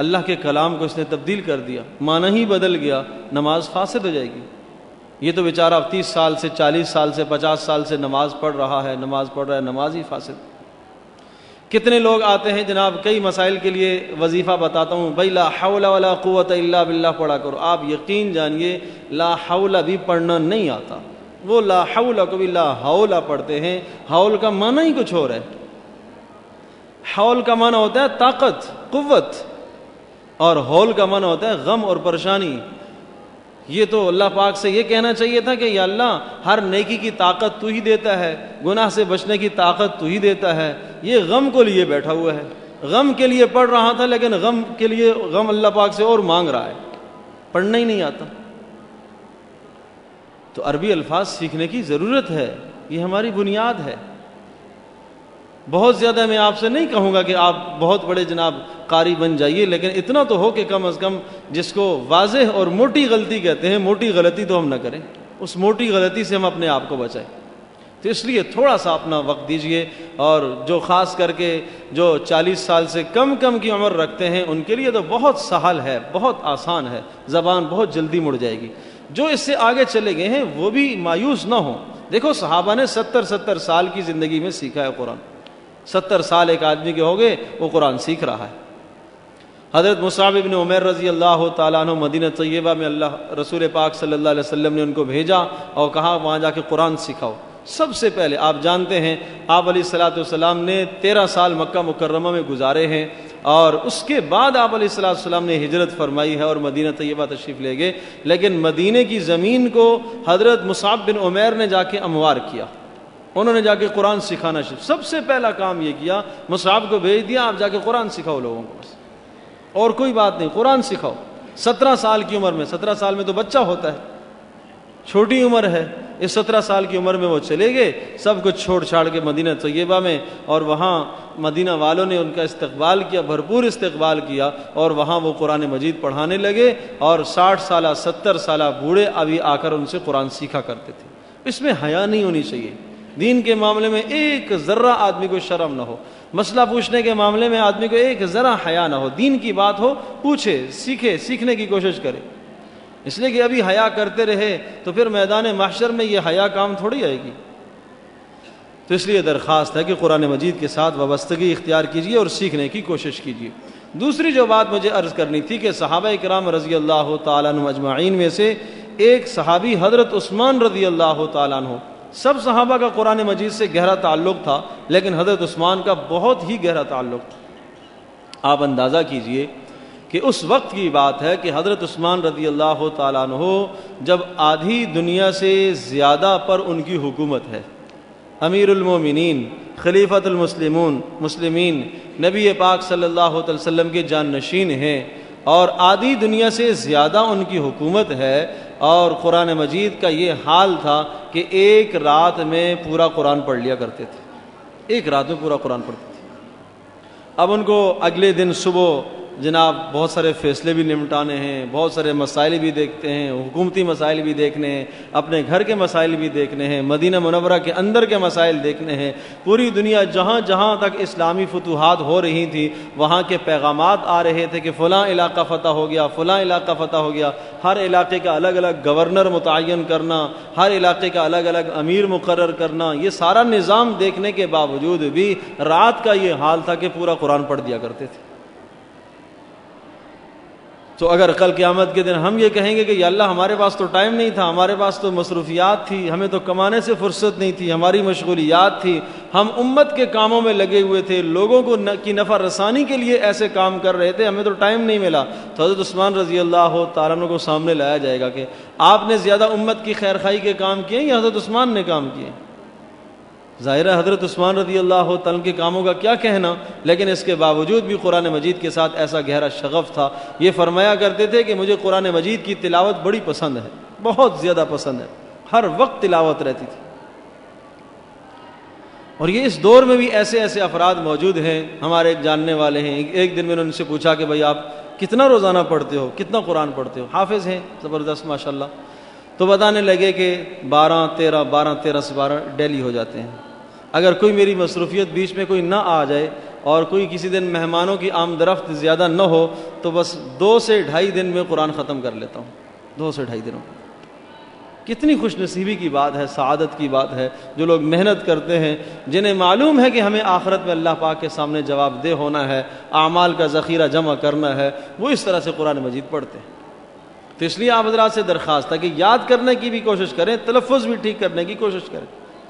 اللہ کے کلام کو اس نے تبدیل کر دیا، معنی ہی بدل گیا، نماز فاسد ہو جائے گی۔ یہ تو بیچارہ 30 سال سے 40 سال سے 50 سال سے نماز پڑھ رہا ہے، نماز پڑھ رہا ہے، نماز ہی فاسد۔ کتنے لوگ آتے ہیں جناب کئی مسائل کے لیے وظیفہ بتاتا ہوں، بھائی لا حول ولا قوت الا باللہ پڑھا کرو، آپ یقین جانیے لا حول بھی پڑھنا نہیں آتا، وہ لا حول کو بھی لا حول پڑھتے ہیں، حول کا معنی ہی کچھ اور ہے۔ حول کا معنی ہوتا ہے طاقت، قوت، اور حول کا معنی ہوتا ہے غم اور پریشانی۔ یہ تو اللہ پاک سے یہ کہنا چاہیے تھا کہ یا اللہ ہر نیکی کی طاقت تو ہی دیتا ہے، گناہ سے بچنے کی طاقت تو ہی دیتا ہے، یہ غم کو لیے بیٹھا ہوا ہے، غم کے لیے پڑھ رہا تھا لیکن غم کے لیے غم اللہ پاک سے اور مانگ رہا ہے، پڑھنا ہی نہیں آتا۔ تو عربی الفاظ سیکھنے کی ضرورت ہے، یہ ہماری بنیاد ہے۔ بہت زیادہ میں آپ سے نہیں کہوں گا کہ آپ بہت بڑے جناب قاری بن جائیے، لیکن اتنا تو ہو کہ کم از کم جس کو واضح اور موٹی غلطی کہتے ہیں، موٹی غلطی تو ہم نہ کریں، اس موٹی غلطی سے ہم اپنے آپ کو بچائیں۔ تو اس لیے تھوڑا سا اپنا وقت دیجئے، اور جو خاص کر کے جو 40 سال سے کم کی عمر رکھتے ہیں ان کے لیے تو بہت سہل ہے، بہت آسان ہے، زبان بہت جلدی مڑ جائے گی۔ جو اس سے آگے چلے گئے ہیں وہ بھی مایوس نہ ہوں۔ دیکھو صحابہ نے 70 سال کی زندگی میں سیکھا ہے قرآن، 70 سال ایک آدمی کے ہو گئے وہ قرآن سیکھ رہا ہے۔ حضرت مصعب بن عمیر رضی اللہ تعالیٰ عنہ مدینہ طیبہ میں اللہ رسول پاک صلی اللہ علیہ وسلم نے ان کو بھیجا اور کہا وہاں جا کے قرآن سکھاؤ۔ سب سے پہلے آپ جانتے ہیں آپ علیہ الصلوۃ والسلام نے 13 سال مکہ مکرمہ میں گزارے ہیں، اور اس کے بعد آپ علیہ الصلوۃ والسلام نے ہجرت فرمائی ہے اور مدینہ طیبہ تشریف لے گئے، لیکن مدینے کی زمین کو حضرت مصعب بن عمیر نے جا کے اموار کیا، انہوں نے جا کے قرآن سکھانا شروع، سب سے پہلا کام یہ کیا، مصعب کو بھیج دیا آپ جا کے قرآن سکھاؤ لوگوں کو، بس اور کوئی بات نہیں، قرآن سکھاؤ۔ 17 سال کی عمر میں، 17 سال میں تو بچہ ہوتا ہے، چھوٹی عمر ہے، اس 17 سال کی عمر میں وہ چلے گئے سب کچھ چھوڑ چھاڑ کے مدینہ طیبہ میں، اور وہاں مدینہ والوں نے ان کا استقبال کیا، بھرپور استقبال کیا، اور وہاں وہ قرآن مجید پڑھانے لگے، اور 60 سالہ 70 سالہ بوڑھے ابھی آ کر ان سے قرآن سیکھا کرتے تھے۔ اس میں حیا نہیں ہونی چاہیے، دین کے معاملے میں ایک ذرہ آدمی کو شرم نہ ہو، مسئلہ پوچھنے کے معاملے میں آدمی کو ایک ذرہ حیا نہ ہو، دین کی بات ہو پوچھے، سیکھے، سیکھنے کی کوشش کرے۔ اس لیے کہ ابھی حیا کرتے رہے تو پھر میدان محشر میں یہ حیا کام تھوڑی آئے گی۔ تو اس لیے درخواست ہے کہ قرآن مجید کے ساتھ وابستگی اختیار کیجیے اور سیکھنے کی کوشش کیجیے۔ دوسری جو بات مجھے عرض کرنی تھی کہ صحابہ کرام رضی اللہ تعالیٰ عنہ اجمعین میں سے ایک صحابی حضرت عثمان رضی اللہ تعالیٰ عنہ، سب صحابہ کا قرآن مجید سے گہرا تعلق تھا لیکن حضرت عثمان کا بہت ہی گہرا تعلق تھا۔ آپ اندازہ کیجئے کہ اس وقت کی بات ہے کہ حضرت عثمان رضی اللہ تعالیٰ عنہ جب آدھی دنیا سے زیادہ پر ان کی حکومت ہے، امیر المومنین، خلیفۃ مسلمین، نبی پاک صلی اللہ علیہ وسلم کے جانشین ہیں، اور آدھی دنیا سے زیادہ ان کی حکومت ہے، اور قرآن مجید کا یہ حال تھا کہ ایک رات میں پورا قرآن پڑھ لیا کرتے تھے، ایک رات میں پورا قرآن پڑھتے تھے۔ اب ان کو اگلے دن صبح جناب بہت سارے فیصلے بھی نمٹانے ہیں، بہت سارے مسائل بھی دیکھتے ہیں، حکومتی مسائل بھی دیکھنے ہیں، اپنے گھر کے مسائل بھی دیکھنے ہیں، مدینہ منورہ کے اندر کے مسائل دیکھنے ہیں، پوری دنیا جہاں جہاں تک اسلامی فتوحات ہو رہی تھی وہاں کے پیغامات آ رہے تھے کہ فلاں علاقہ فتح ہو گیا، فلاں علاقہ فتح ہو گیا، ہر علاقے کا الگ الگ گورنر متعین کرنا، ہر علاقے کا الگ الگ امیر مقرر کرنا، یہ سارا نظام دیکھنے کے باوجود بھی رات کا یہ حال تھا کہ پورا قرآن پڑھ دیا کرتے تھے۔ تو اگر کل قیامت کے دن ہم یہ کہیں گے کہ یا اللہ ہمارے پاس تو ٹائم نہیں تھا، ہمارے پاس تو مصروفیات تھی، ہمیں تو کمانے سے فرصت نہیں تھی، ہماری مشغولیات تھی، ہم امت کے کاموں میں لگے ہوئے تھے، لوگوں کو کی نفع رسانی کے لیے ایسے کام کر رہے تھے، ہمیں تو ٹائم نہیں ملا، تو حضرت عثمان رضی اللہ تعالیٰ عنہ کو سامنے لایا جائے گا کہ آپ نے زیادہ امت کی خیر خواہی کے کام کیے یا حضرت عثمان نے کام کیے؟ ظاہر ہے حضرت عثمان رضی اللہ تعالیٰ کے کاموں کا کیا کہنا، لیکن اس کے باوجود بھی قرآن مجید کے ساتھ ایسا گہرا شغف تھا، یہ فرمایا کرتے تھے کہ مجھے قرآن مجید کی تلاوت بڑی پسند ہے، بہت زیادہ پسند ہے، ہر وقت تلاوت رہتی تھی۔ اور یہ اس دور میں بھی ایسے ایسے افراد موجود ہیں، ہمارے ایک جاننے والے ہیں، ایک دن میں نے ان سے پوچھا کہ بھائی آپ کتنا روزانہ پڑھتے ہو، کتنا قرآن پڑھتے ہو؟ حافظ ہیں زبردست ماشاءاللہ، تو بتانے لگے کہ 12-13 سپارہ ڈیلی ہو جاتے ہیں۔ اگر کوئی میری مصروفیت بیچ میں کوئی نہ آ جائے اور کوئی کسی دن مہمانوں کی آمد رفت زیادہ نہ ہو تو بس 2 سے 2.5 دن میں قرآن ختم کر لیتا ہوں، 2 سے 2.5 دنوں۔ کتنی خوش نصیبی کی بات ہے، سعادت کی بات ہے، جو لوگ محنت کرتے ہیں، جنہیں معلوم ہے کہ ہمیں آخرت میں اللہ پاک کے سامنے جواب دہ ہونا ہے، اعمال کا ذخیرہ جمع کرنا ہے، وہ اس طرح سے قرآن مجید پڑھتے ہیں۔ تو اس لیے آپ حضرات سے درخواست ہے کہ یاد کرنے کی بھی کوشش کریں، تلفظ بھی ٹھیک کرنے کی کوشش کریں،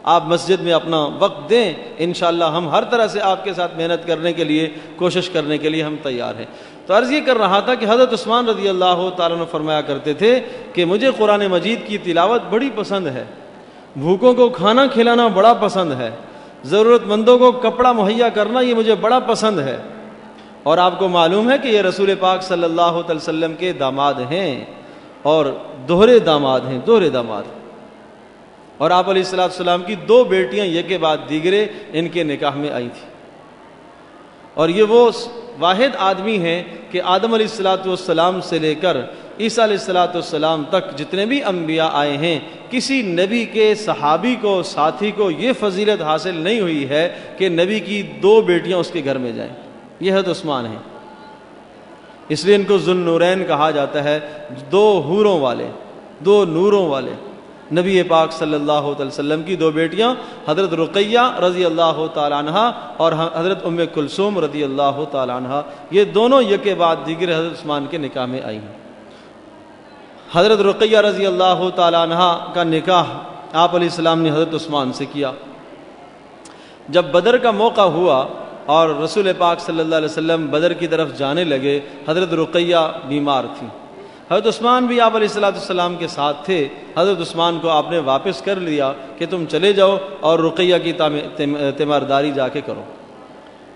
آپ مسجد میں اپنا وقت دیں، انشاءاللہ ہم ہر طرح سے آپ کے ساتھ محنت کرنے کے لیے، کوشش کرنے کے لیے ہم تیار ہیں۔ تو عرض یہ کر رہا تھا کہ حضرت عثمان رضی اللہ تعالیٰ عنہ فرمایا کرتے تھے کہ مجھے قرآن مجید کی تلاوت بڑی پسند ہے، بھوکوں کو کھانا کھلانا بڑا پسند ہے، ضرورت مندوں کو کپڑا مہیا کرنا یہ مجھے بڑا پسند ہے، اور آپ کو معلوم ہے کہ یہ رسول پاک صلی اللہ علیہ وسلم کے داماد ہیں اور دوہرے داماد ہیں، دوہرے داماد، اور آپ علیہ السلام کی 2 بیٹیاں یک کے بعد دیگرے ان کے نکاح میں آئی تھیں، اور یہ وہ واحد آدمی ہیں کہ آدم علیہ السلام سے لے کر عیسیٰ علیہ السلام تک جتنے بھی انبیاء آئے ہیں، کسی نبی کے صحابی کو، ساتھی کو یہ فضیلت حاصل نہیں ہوئی ہے کہ نبی کی 2 بیٹیاں اس کے گھر میں جائیں۔ یہ حضرت عثمان ہیں، اس لیے ان کو ذو النورین کہا جاتا ہے، 2 حوروں والے، 2 نوروں والے۔ نبی پاک صلی اللہ علیہ وسلم کی 2 بیٹیاں حضرت رقیہ رضی اللہ تعالیٰ عنہ اور حضرت ام کلثوم رضی اللہ تعالیٰ عنہ، یہ دونوں یک بعد دیگر حضرت عثمان کے نکاح میں آئی ہیں۔ حضرت رقیہ رضی اللہ تعالیٰ عنہ کا نکاح آپ علیہ السلام نے حضرت عثمان سے کیا۔ جب بدر کا موقع ہوا اور رسول پاک صلی اللہ علیہ وسلم بدر کی طرف جانے لگے، حضرت رقیہ بیمار تھی، حضرت عثمان بھی آپ علیہ السلام کے ساتھ تھے، حضرت عثمان کو آپ نے واپس کر لیا کہ تم چلے جاؤ اور رقیہ کی تیمارداری جا کے کرو۔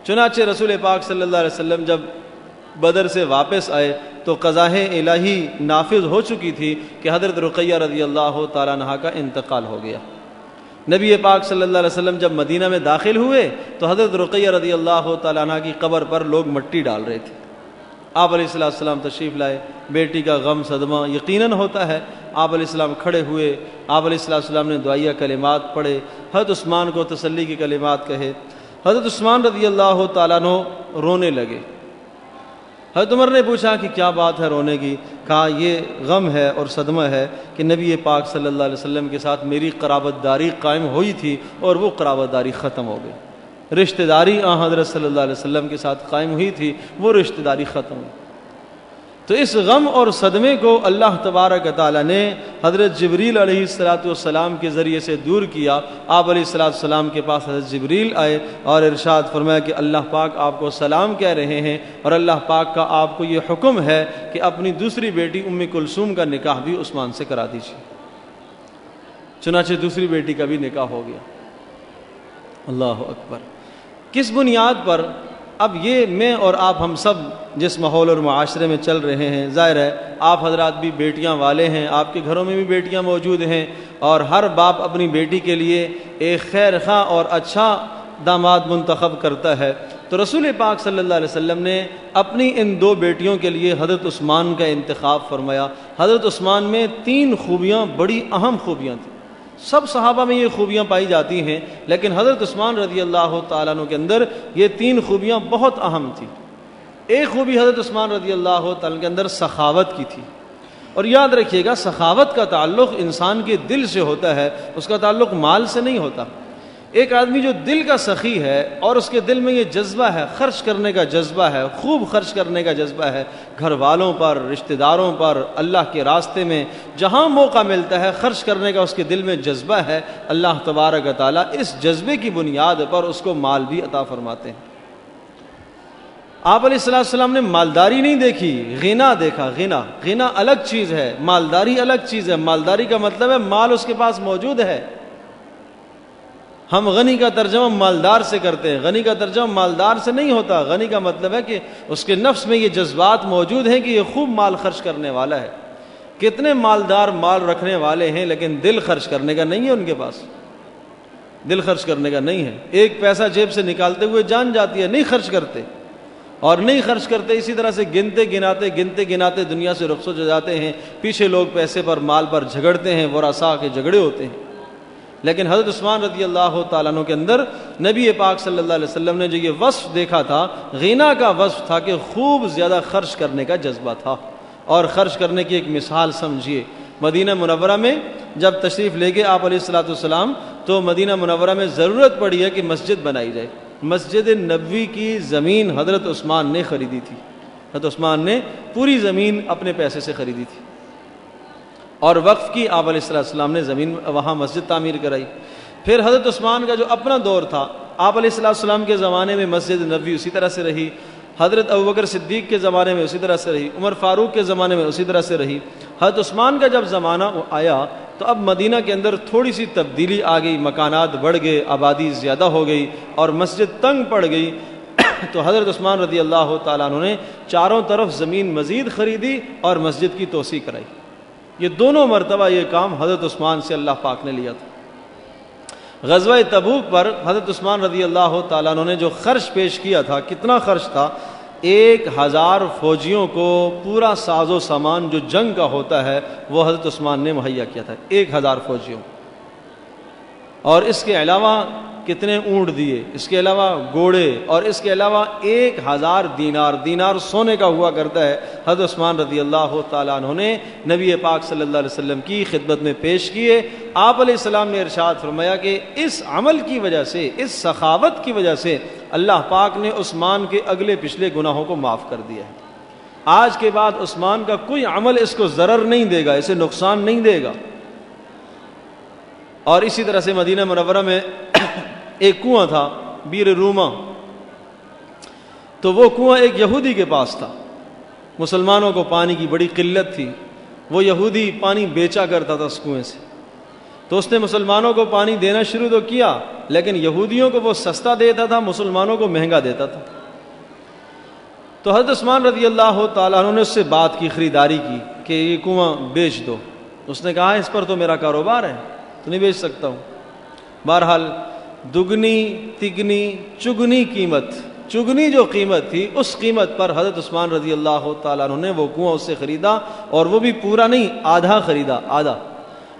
چنانچہ رسول پاک صلی اللہ علیہ وسلم جب بدر سے واپس آئے تو قضاء الہی نافذ ہو چکی تھی کہ حضرت رقیہ رضی اللہ تعالیٰ عنہ کا انتقال ہو گیا۔ نبی پاک صلی اللہ علیہ وسلم جب مدینہ میں داخل ہوئے تو حضرت رقیہ رضی اللہ تعالیٰ عنہ کی قبر پر لوگ مٹی ڈال رہے تھے۔ آپ علیہ السلام تشریف لائے، بیٹی کا غم صدمہ یقیناً ہوتا ہے، آپ علیہ السلام کھڑے ہوئے، آپ علیہ السلام نے دعائیہ کلمات پڑھے، حضرت عثمان کو تسلی کی کلمات کہے، حضرت عثمان رضی اللہ تعالیٰ عنہ رونے لگے۔ حضرت عمر نے پوچھا کہ کیا بات ہے رونے کی؟ کہا یہ غم ہے اور صدمہ ہے کہ نبی پاک صلی اللہ علیہ وسلم کے ساتھ میری قرابت داری قائم ہوئی تھی اور وہ قرابت داری ختم ہو گئی، رشتہ داری حضرت صلی اللہ علیہ وسلم کے ساتھ قائم ہوئی تھی، وہ رشتہ داری ختم ہوئی۔ تو اس غم اور صدمے کو اللہ تبارک تعالیٰ نے حضرت جبریل علیہ السلام کے ذریعے سے دور کیا۔ آپ علیہ السلام کے پاس حضرت جبریل آئے اور ارشاد فرمایا کہ اللہ پاک آپ کو سلام کہہ رہے ہیں اور اللہ پاک کا آپ کو یہ حکم ہے کہ اپنی دوسری بیٹی ام کلثوم کا نکاح بھی عثمان سے کرا دیجیے۔ چنانچہ دوسری بیٹی کا بھی نکاح ہو گیا۔ اللہ اکبر۔ کس بنیاد پر؟ اب یہ میں اور آپ ہم سب جس ماحول اور معاشرے میں چل رہے ہیں، ظاہر ہے آپ حضرات بھی بیٹیاں والے ہیں، آپ کے گھروں میں بھی بیٹیاں موجود ہیں، اور ہر باپ اپنی بیٹی کے لیے ایک خیر خواہ اور اچھا داماد منتخب کرتا ہے۔ تو رسول پاک صلی اللہ علیہ وسلم نے اپنی ان 2 بیٹیوں کے لیے حضرت عثمان کا انتخاب فرمایا۔ حضرت عثمان میں 3 خوبیاں، بڑی اہم خوبیاں تھیں۔ سب صحابہ میں یہ خوبیاں پائی جاتی ہیں، لیکن حضرت عثمان رضی اللہ تعالیٰ عنہ کے اندر یہ 3 خوبیاں بہت اہم تھیں۔ ایک خوبی حضرت عثمان رضی اللہ تعالیٰ کے اندر سخاوت کی تھی، اور یاد رکھیے گا سخاوت کا تعلق انسان کے دل سے ہوتا ہے، اس کا تعلق مال سے نہیں ہوتا۔ ایک آدمی جو دل کا سخی ہے اور اس کے دل میں یہ جذبہ ہے، خرچ کرنے کا جذبہ ہے، خوب خرچ کرنے کا جذبہ ہے، گھر والوں پر، رشتہ داروں پر، اللہ کے راستے میں جہاں موقع ملتا ہے خرچ کرنے کا اس کے دل میں جذبہ ہے، اللہ تبارک و تعالیٰ اس جذبے کی بنیاد پر اس کو مال بھی عطا فرماتے ہیں۔ آپ علیہ السلام نے مالداری نہیں دیکھی، غنا دیکھا۔ غنا الگ چیز ہے، مالداری الگ چیز ہے۔ مالداری کا مطلب ہے مال اس کے پاس موجود ہے۔ ہم غنی کا ترجمہ مالدار سے کرتے ہیں، غنی کا ترجمہ مالدار سے نہیں ہوتا۔ غنی کا مطلب ہے کہ اس کے نفس میں یہ جذبات موجود ہیں کہ یہ خوب مال خرچ کرنے والا ہے۔ کتنے مالدار مال رکھنے والے ہیں لیکن دل خرچ کرنے کا نہیں ہے، ان کے پاس دل خرچ کرنے کا نہیں ہے۔ ایک پیسہ جیب سے نکالتے ہوئے جان جاتی ہے، نہیں خرچ کرتے اور نہیں خرچ کرتے۔ اسی طرح سے گنتے گناتے دنیا سے رخصت ہو جاتے ہیں۔ پیچھے لوگ پیسے پر، مال پر جھگڑتے ہیں، ورثاء کے جھگڑے ہوتے ہیں۔ لیکن حضرت عثمان رضی اللہ تعالیٰ عنہ کے اندر نبی پاک صلی اللہ علیہ وسلم نے جو یہ وصف دیکھا تھا، غنا کا وصف تھا کہ خوب زیادہ خرچ کرنے کا جذبہ تھا۔ اور خرچ کرنے کی ایک مثال سمجھیے، مدینہ منورہ میں جب تشریف لے گئے آپ علیہ الصلوۃ والسلام تو مدینہ منورہ میں ضرورت پڑی ہے کہ مسجد بنائی جائے۔ مسجد نبوی کی زمین حضرت عثمان نے خریدی تھی۔ حضرت عثمان نے پوری زمین اپنے پیسے سے خریدی تھی اور وقف کی۔ آپ علیہ السلام نے زمین وہاں مسجد تعمیر کرائی۔ پھر حضرت عثمان کا جو اپنا دور تھا، آپ علیہ السلام کے زمانے میں مسجد نبوی اسی طرح سے رہی، حضرت ابوبکر صدیق کے زمانے میں اسی طرح سے رہی، عمر فاروق کے زمانے میں اسی طرح سے رہی۔ حضرت عثمان کا جب زمانہ آیا تو اب مدینہ کے اندر تھوڑی سی تبدیلی آ گئی، مکانات بڑھ گئے، آبادی زیادہ ہو گئی اور مسجد تنگ پڑ گئی۔ تو حضرت عثمان رضی اللہ تعالیٰ عنہ نے چاروں طرف زمین مزید خریدی اور مسجد کی توسیع کرائی۔ یہ دونوں مرتبہ یہ کام حضرت عثمان سے اللہ پاک نے لیا تھا۔ غزوہ تبوک پر حضرت عثمان رضی اللہ تعالیٰ عنہ نے جو خرچ پیش کیا تھا، کتنا خرچ تھا؟ 1000 فوجیوں کو پورا ساز و سامان جو جنگ کا ہوتا ہے وہ حضرت عثمان نے مہیا کیا تھا، 1000 فوجیوں۔ اور اس کے علاوہ کتنے اونٹ دیے، اس کے علاوہ گھوڑے، اور اس کے علاوہ 1000 دینار سونے کا ہوا کرتا ہے، حضرت عثمان رضی اللہ تعالیٰ عنہ نے نبی پاک صلی اللہ علیہ وسلم کی خدمت میں پیش کیے۔ آپ علیہ السلام نے ارشاد فرمایا کہ اس عمل کی وجہ سے، اس سخاوت کی وجہ سے اللہ پاک نے عثمان کے اگلے پچھلے گناہوں کو معاف کر دیا ہے۔ آج کے بعد عثمان کا کوئی عمل اس کو ضرر نہیں دے گا، اسے نقصان نہیں دے گا۔ اور اسی طرح سے مدینہ منورہ میں ایک کنواں تھا، بیر روما، تو وہ کنواں ایک یہودی کے پاس تھا۔ مسلمانوں کو پانی کی بڑی قلت تھی، وہ یہودی پانی بیچا کرتا تھا اس کنویں سے، تو اس نے مسلمانوں کو پانی دینا شروع تو کیا، لیکن یہودیوں کو وہ سستا دیتا تھا، مسلمانوں کو مہنگا دیتا تھا۔ تو حضرت عثمان رضی اللہ تعالیٰ عنہ نے اس سے بات کی، خریداری کی کہ یہ کنواں بیچ دو۔ اس نے کہا اس پر تو میرا کاروبار ہے، تو نہیں بیچ سکتا ہوں۔ بہرحال دگنی تگنی چگنی قیمت، چگنی جو قیمت تھی اس قیمت پر حضرت عثمان رضی اللہ تعالیٰ عنہ نے وہ کنواں اس سے خریدا، اور وہ بھی پورا نہیں، آدھا خریدا، آدھا۔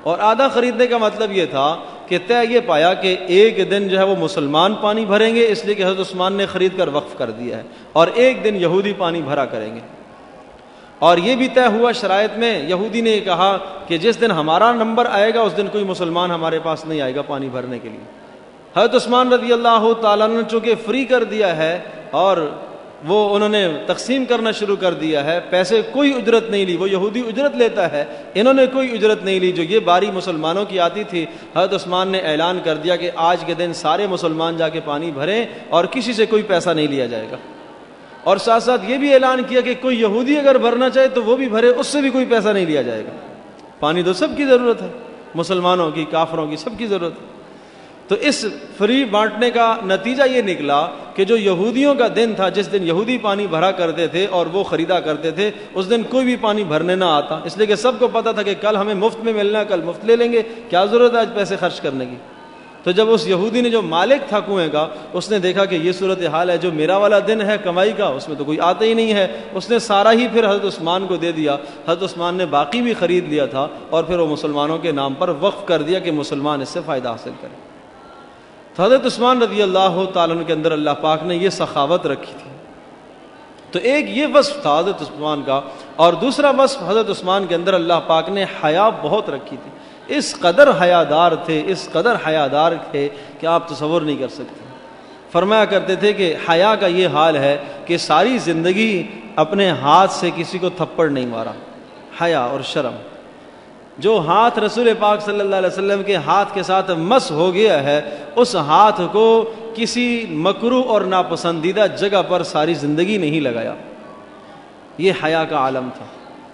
اور آدھا خریدنے کا مطلب یہ تھا کہ طے یہ پایا کہ ایک دن جو ہے وہ مسلمان پانی بھریں گے، اس لیے کہ حضرت عثمان نے خرید کر وقف کر دیا ہے، اور ایک دن یہودی پانی بھرا کریں گے۔ اور یہ بھی طے ہوا شرائط میں، یہودی نے کہا کہ جس دن ہمارا نمبر آئے گا اس دن کوئی مسلمان ہمارے پاس نہیں آئے گا پانی بھرنے کے لیے۔ حضرت عثمان رضی اللہ تعالیٰ نے چونکہ فری کر دیا ہے اور وہ انہوں نے تقسیم کرنا شروع کر دیا ہے، پیسے کوئی اجرت نہیں لی، وہ یہودی اجرت لیتا ہے، انہوں نے کوئی اجرت نہیں لی، جو یہ باری مسلمانوں کی آتی تھی، حضرت عثمان نے اعلان کر دیا کہ آج کے دن سارے مسلمان جا کے پانی بھریں اور کسی سے کوئی پیسہ نہیں لیا جائے گا۔ اور ساتھ ساتھ یہ بھی اعلان کیا کہ کوئی یہودی اگر بھرنا چاہے تو وہ بھی بھرے، اس سے بھی کوئی پیسہ نہیں لیا جائے گا۔ پانی تو سب کی ضرورت ہے، مسلمانوں کی، کافروں کی، سب کی ضرورت ہے۔ تو اس فری بانٹنے کا نتیجہ یہ نکلا کہ جو یہودیوں کا دن تھا، جس دن یہودی پانی بھرا کرتے تھے اور وہ خریدا کرتے تھے، اس دن کوئی بھی پانی بھرنے نہ آتا، اس لیے کہ سب کو پتا تھا کہ کل ہمیں مفت میں ملنا ہے، کل مفت لے لیں گے، کیا ضرورت ہے آج پیسے خرچ کرنے کی۔ تو جب اس یہودی نے، جو مالک تھا کنویں کا، اس نے دیکھا کہ یہ صورتحال ہے، جو میرا والا دن ہے کمائی کا اس میں تو کوئی آتا ہی نہیں ہے، اس نے سارا ہی پھر حضرت عثمان کو دے دیا۔ حضرت عثمان نے باقی بھی خرید لیا تھا اور پھر وہ مسلمانوں کے نام پر وقف کر دیا کہ مسلمان اس سے فائدہ حاصل کریں۔ تو حضرت عثمان رضی اللہ تعالیٰ عنہ کے اندر اللہ پاک نے یہ سخاوت رکھی تھی۔ تو ایک یہ وصف تھا حضرت عثمان کا، اور دوسرا وصف حضرت عثمان کے اندر اللہ پاک نے حیا بہت رکھی تھی، اس قدر حیادار تھے، اس قدر حیادار تھے کہ آپ تصور نہیں کر سکتے۔ فرمایا کرتے تھے کہ حیا کا یہ حال ہے کہ ساری زندگی اپنے ہاتھ سے کسی کو تھپڑ نہیں مارا۔ حیا اور شرم، جو ہاتھ رسول پاک صلی اللہ علیہ وسلم کے ہاتھ کے ساتھ مس ہو گیا ہے، اس ہاتھ کو کسی مکروہ اور ناپسندیدہ جگہ پر ساری زندگی نہیں لگایا۔ یہ حیا کا عالم تھا،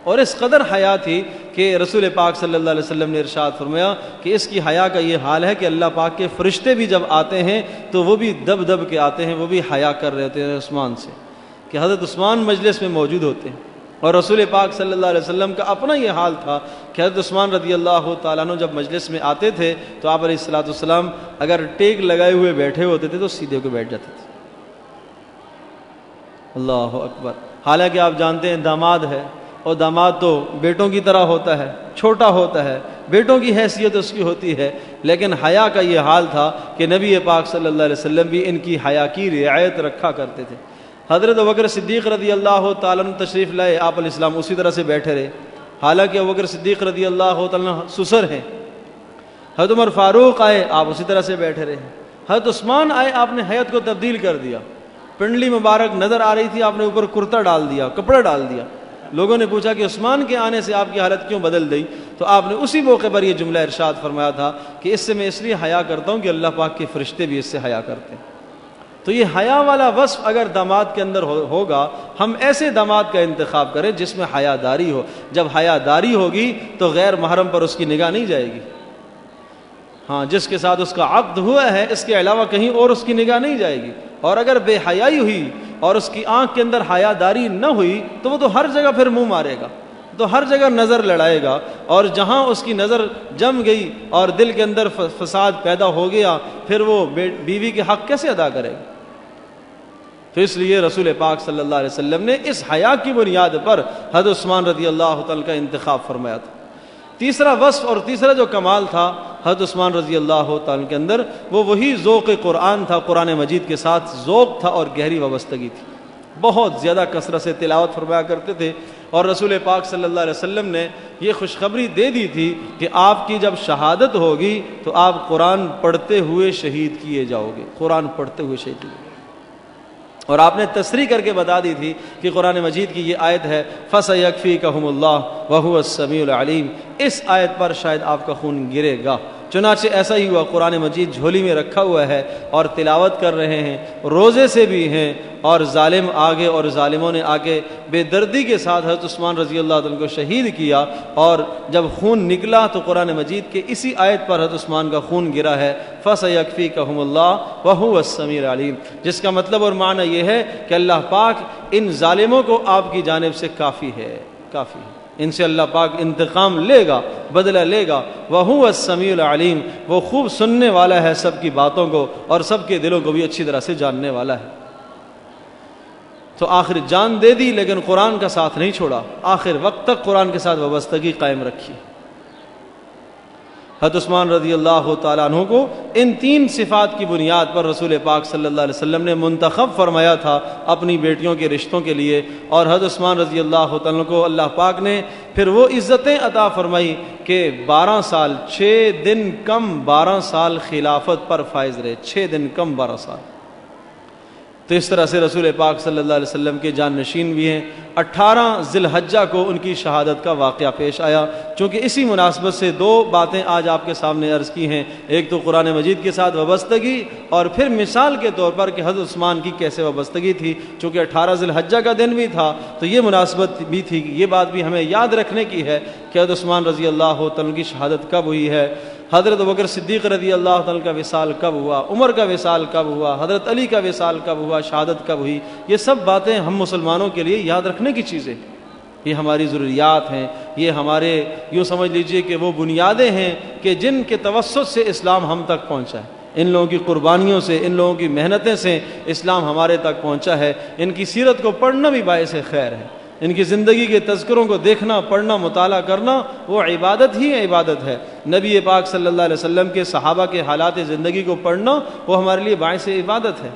اور اس قدر حیا تھی کہ رسول پاک صلی اللہ علیہ وسلم نے ارشاد فرمایا کہ اس کی حیا کا یہ حال ہے کہ اللہ پاک کے فرشتے بھی جب آتے ہیں تو وہ بھی دب دب کے آتے ہیں، وہ بھی حیا کر رہے ہوتے ہیں عثمان سے، کہ حضرت عثمان مجلس میں موجود ہوتے ہیں۔ اور رسول پاک صلی اللہ علیہ وسلم کا اپنا یہ حال تھا کہ حضرت عثمان رضی اللہ تعالیٰ عنہ جب مجلس میں آتے تھے تو آپ علیہ الصلوۃ والسلام اگر ٹیک لگائے ہوئے بیٹھے ہوتے تھے تو سیدھے ہو کے بیٹھ جاتے تھے۔ اللہ اکبر۔ حالانکہ آپ جانتے ہیں داماد ہے، اور داماد تو بیٹوں کی طرح ہوتا ہے، چھوٹا ہوتا ہے، بیٹوں کی حیثیت اس کی ہوتی ہے، لیکن حیا کا یہ حال تھا کہ نبی پاک صلی اللہ علیہ وسلم بھی ان کی حیا کی رعایت رکھا کرتے تھے۔ حضرت ابوبکر صدیق رضی اللہ تعالیٰ عنہ تشریف لائے، آپ علیہ السلام اسی طرح سے بیٹھے رہے، حالانکہ ابوبکر صدیق رضی اللہ تعالیٰ عنہ سسر ہیں۔ حضرت عمر فاروق آئے، آپ اسی طرح سے بیٹھے رہے۔ حضرت عثمان آئے، آپ نے حیت کو تبدیل کر دیا، پنڈلی مبارک نظر آ رہی تھی، آپ نے اوپر کرتا ڈال دیا، کپڑا ڈال دیا۔ لوگوں نے پوچھا کہ عثمان کے آنے سے آپ کی حالت کیوں بدل گئی؟ تو آپ نے اسی موقع پر یہ جملہ ارشاد فرمایا تھا کہ اس سے میں اس لیے حیا کرتا ہوں کہ اللہ پاک کے فرشتے بھی اس سے حیا کرتے ہیں۔ تو یہ حیا والا وصف اگر داماد کے اندر ہوگا، ہم ایسے داماد کا انتخاب کریں جس میں حیا داری ہو۔ جب حیا داری ہوگی تو غیر محرم پر اس کی نگاہ نہیں جائے گی، ہاں جس کے ساتھ اس کا عقد ہوا ہے اس کے علاوہ کہیں اور اس کی نگاہ نہیں جائے گی۔ اور اگر بے حیائی ہوئی اور اس کی آنکھ کے اندر حیا داری نہ ہوئی تو وہ تو ہر جگہ پھر منہ مارے گا، تو ہر جگہ نظر لڑائے گا، اور جہاں اس کی نظر جم گئی اور دل کے اندر فساد پیدا ہو گیا، پھر وہ بیوی کے حق کیسے ادا کرے گا؟ تو اس لیے رسول پاک صلی اللہ علیہ وسلم نے اس حیا کی بنیاد پر حضرت عثمان رضی اللہ تعالیٰ کا انتخاب فرمایا تھا۔ تیسرا وصف اور تیسرا جو کمال تھا حضرت عثمان رضی اللہ تعالیٰ کے اندر، وہ وہی ذوق قرآن تھا، قرآن مجید کے ساتھ ذوق تھا اور گہری وابستگی تھی۔ بہت زیادہ کثرت سے تلاوت فرمایا کرتے تھے، اور رسول پاک صلی اللہ علیہ وسلم نے یہ خوشخبری دے دی تھی کہ آپ کی جب شہادت ہوگی تو آپ قرآن پڑھتے ہوئے شہید کیے جاؤ گے، قرآن پڑھتے ہوئے شہید کیے۔ اور آپ نے تصریح کر کے بتا دی تھی کہ قرآن مجید کی یہ آیت ہے فَسَيَكْفِيكَهُمُ اللَّهُ وَهُوَ السَّمِيعُ الْعَلِيمُ، اس آیت پر شاید آپ کا خون گرے گا۔ چنانچہ ایسا ہی ہوا، قرآن مجید جھولی میں رکھا ہوا ہے اور تلاوت کر رہے ہیں، روزے سے بھی ہیں، اور ظالم آگے اور ظالموں نے آگے بے دردی کے ساتھ حضرت عثمان رضی اللہ عنہ کو شہید کیا، اور جب خون نکلا تو قرآن مجید کے اسی آیت پر حضرت عثمان کا خون گرا ہے فَسَيَكْفِيكَهُمُ اللَّهُ وَهُوَ السَّمِيعُ الْعَلِيمُ، جس کا مطلب اور معنی یہ ہے کہ اللہ پاک ان ظالموں کو آپ کی جانب سے کافی ہے، کافی ہے، ان سے اللہ پاک انتقام لے گا، بدلہ لے گا۔ وَهُوَ السَّمِيعُ الْعَلِيمُ، وہ خوب سننے والا ہے سب کی باتوں کو، اور سب کے دلوں کو بھی اچھی طرح سے جاننے والا ہے۔ تو آخر جان دے دی لیکن قرآن کا ساتھ نہیں چھوڑا، آخر وقت تک قرآن کے ساتھ وابستگی قائم رکھی۔ حضرت عثمان رضی اللہ تعالیٰ عنہ کو ان تین صفات کی بنیاد پر رسول پاک صلی اللہ علیہ وسلم نے منتخب فرمایا تھا اپنی بیٹیوں کے رشتوں کے لیے، اور حضرت عثمان رضی اللہ تعالیٰ عنہ کو اللہ پاک نے پھر وہ عزتیں عطا فرمائی کہ 12 سال 6 دن کم 12 سال خلافت پر فائز رہے، 6 دن کم 12 سال۔ تو اس طرح سے رسول پاک صلی اللہ علیہ وسلم کے جان نشین بھی ہیں۔ 18 ذی الحجہ کو ان کی شہادت کا واقعہ پیش آیا، چونکہ اسی مناسبت سے 2 باتیں آج آپ کے سامنے عرض کی ہیں، ایک تو قرآن مجید کے ساتھ وابستگی، اور پھر مثال کے طور پر کہ حضرت عثمان کی کیسے وابستگی تھی، چونکہ 18 ذی الحجہ کا دن بھی تھا تو یہ مناسبت بھی تھی، یہ بات بھی ہمیں یاد رکھنے کی ہے کہ حضرت عثمان رضی اللہ تعالیٰ کی شہادت کب ہوئی ہے، حضرت ابوبکر صدیق رضی اللہ تعالیٰ کا وصال کب ہوا، عمر کا وصال کب ہوا، حضرت علی کا وصال کب ہوا، شہادت کب ہوئی، یہ سب باتیں ہم مسلمانوں کے لیے یاد رکھنے کی چیزیں، یہ ہماری ضروریات ہیں، یہ ہمارے یوں سمجھ لیجئے کہ وہ بنیادیں ہیں کہ جن کے توسط سے اسلام ہم تک پہنچا ہے، ان لوگوں کی قربانیوں سے، ان لوگوں کی محنتیں سے اسلام ہمارے تک پہنچا ہے۔ ان کی سیرت کو پڑھنا بھی باعث خیر ہے، ان کی زندگی کے تذکروں کو دیکھنا، پڑھنا، مطالعہ کرنا وہ عبادت ہی عبادت ہے۔ نبی پاک صلی اللہ علیہ وسلم کے صحابہ کے حالات زندگی کو پڑھنا وہ ہمارے لیے باعث عبادت ہے۔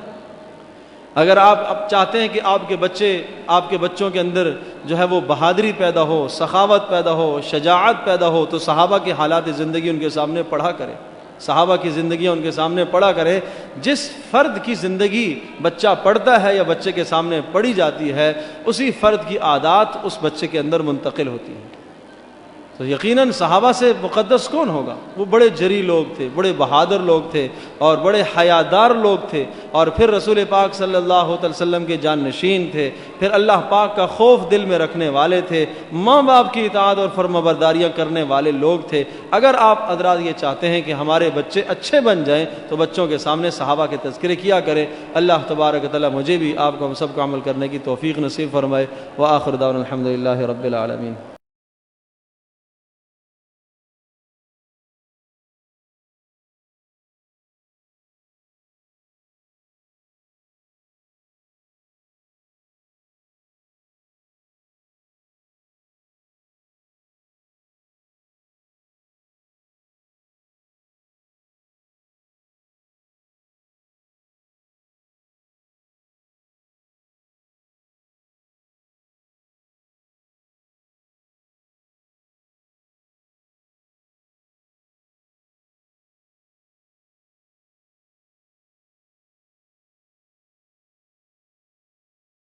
اگر آپ چاہتے ہیں کہ آپ کے بچوں کے اندر جو ہے وہ بہادری پیدا ہو، سخاوت پیدا ہو، شجاعت پیدا ہو، تو صحابہ کے حالات زندگی ان کے سامنے پڑھا کرے، صحابہ کی زندگیاں ان کے سامنے پڑھا کرے۔ جس فرد کی زندگی بچہ پڑھتا ہے یا بچے کے سامنے پڑھی جاتی ہے، اسی فرد کی عادات اس بچے کے اندر منتقل ہوتی ہیں۔ تو یقیناً صحابہ سے مقدس کون ہوگا؟ وہ بڑے جری لوگ تھے، بڑے بہادر لوگ تھے، اور بڑے حیادار لوگ تھے، اور پھر رسول پاک صلی اللہ علیہ وسلم کے جانشین تھے، پھر اللہ پاک کا خوف دل میں رکھنے والے تھے، ماں باپ کی اطاعت اور فرمانبرداریاں کرنے والے لوگ تھے۔ اگر آپ حضرات یہ چاہتے ہیں کہ ہمارے بچے اچھے بن جائیں تو بچوں کے سامنے صحابہ کے تذکرے کیا کریں۔ اللہ تبارک و تعالیٰ مجھے بھی، آپ کو، ہم سب کو عمل کرنے کی توفیق نصیب فرمائے۔ وآخر دعوانا الحمدللہ رب العالمین۔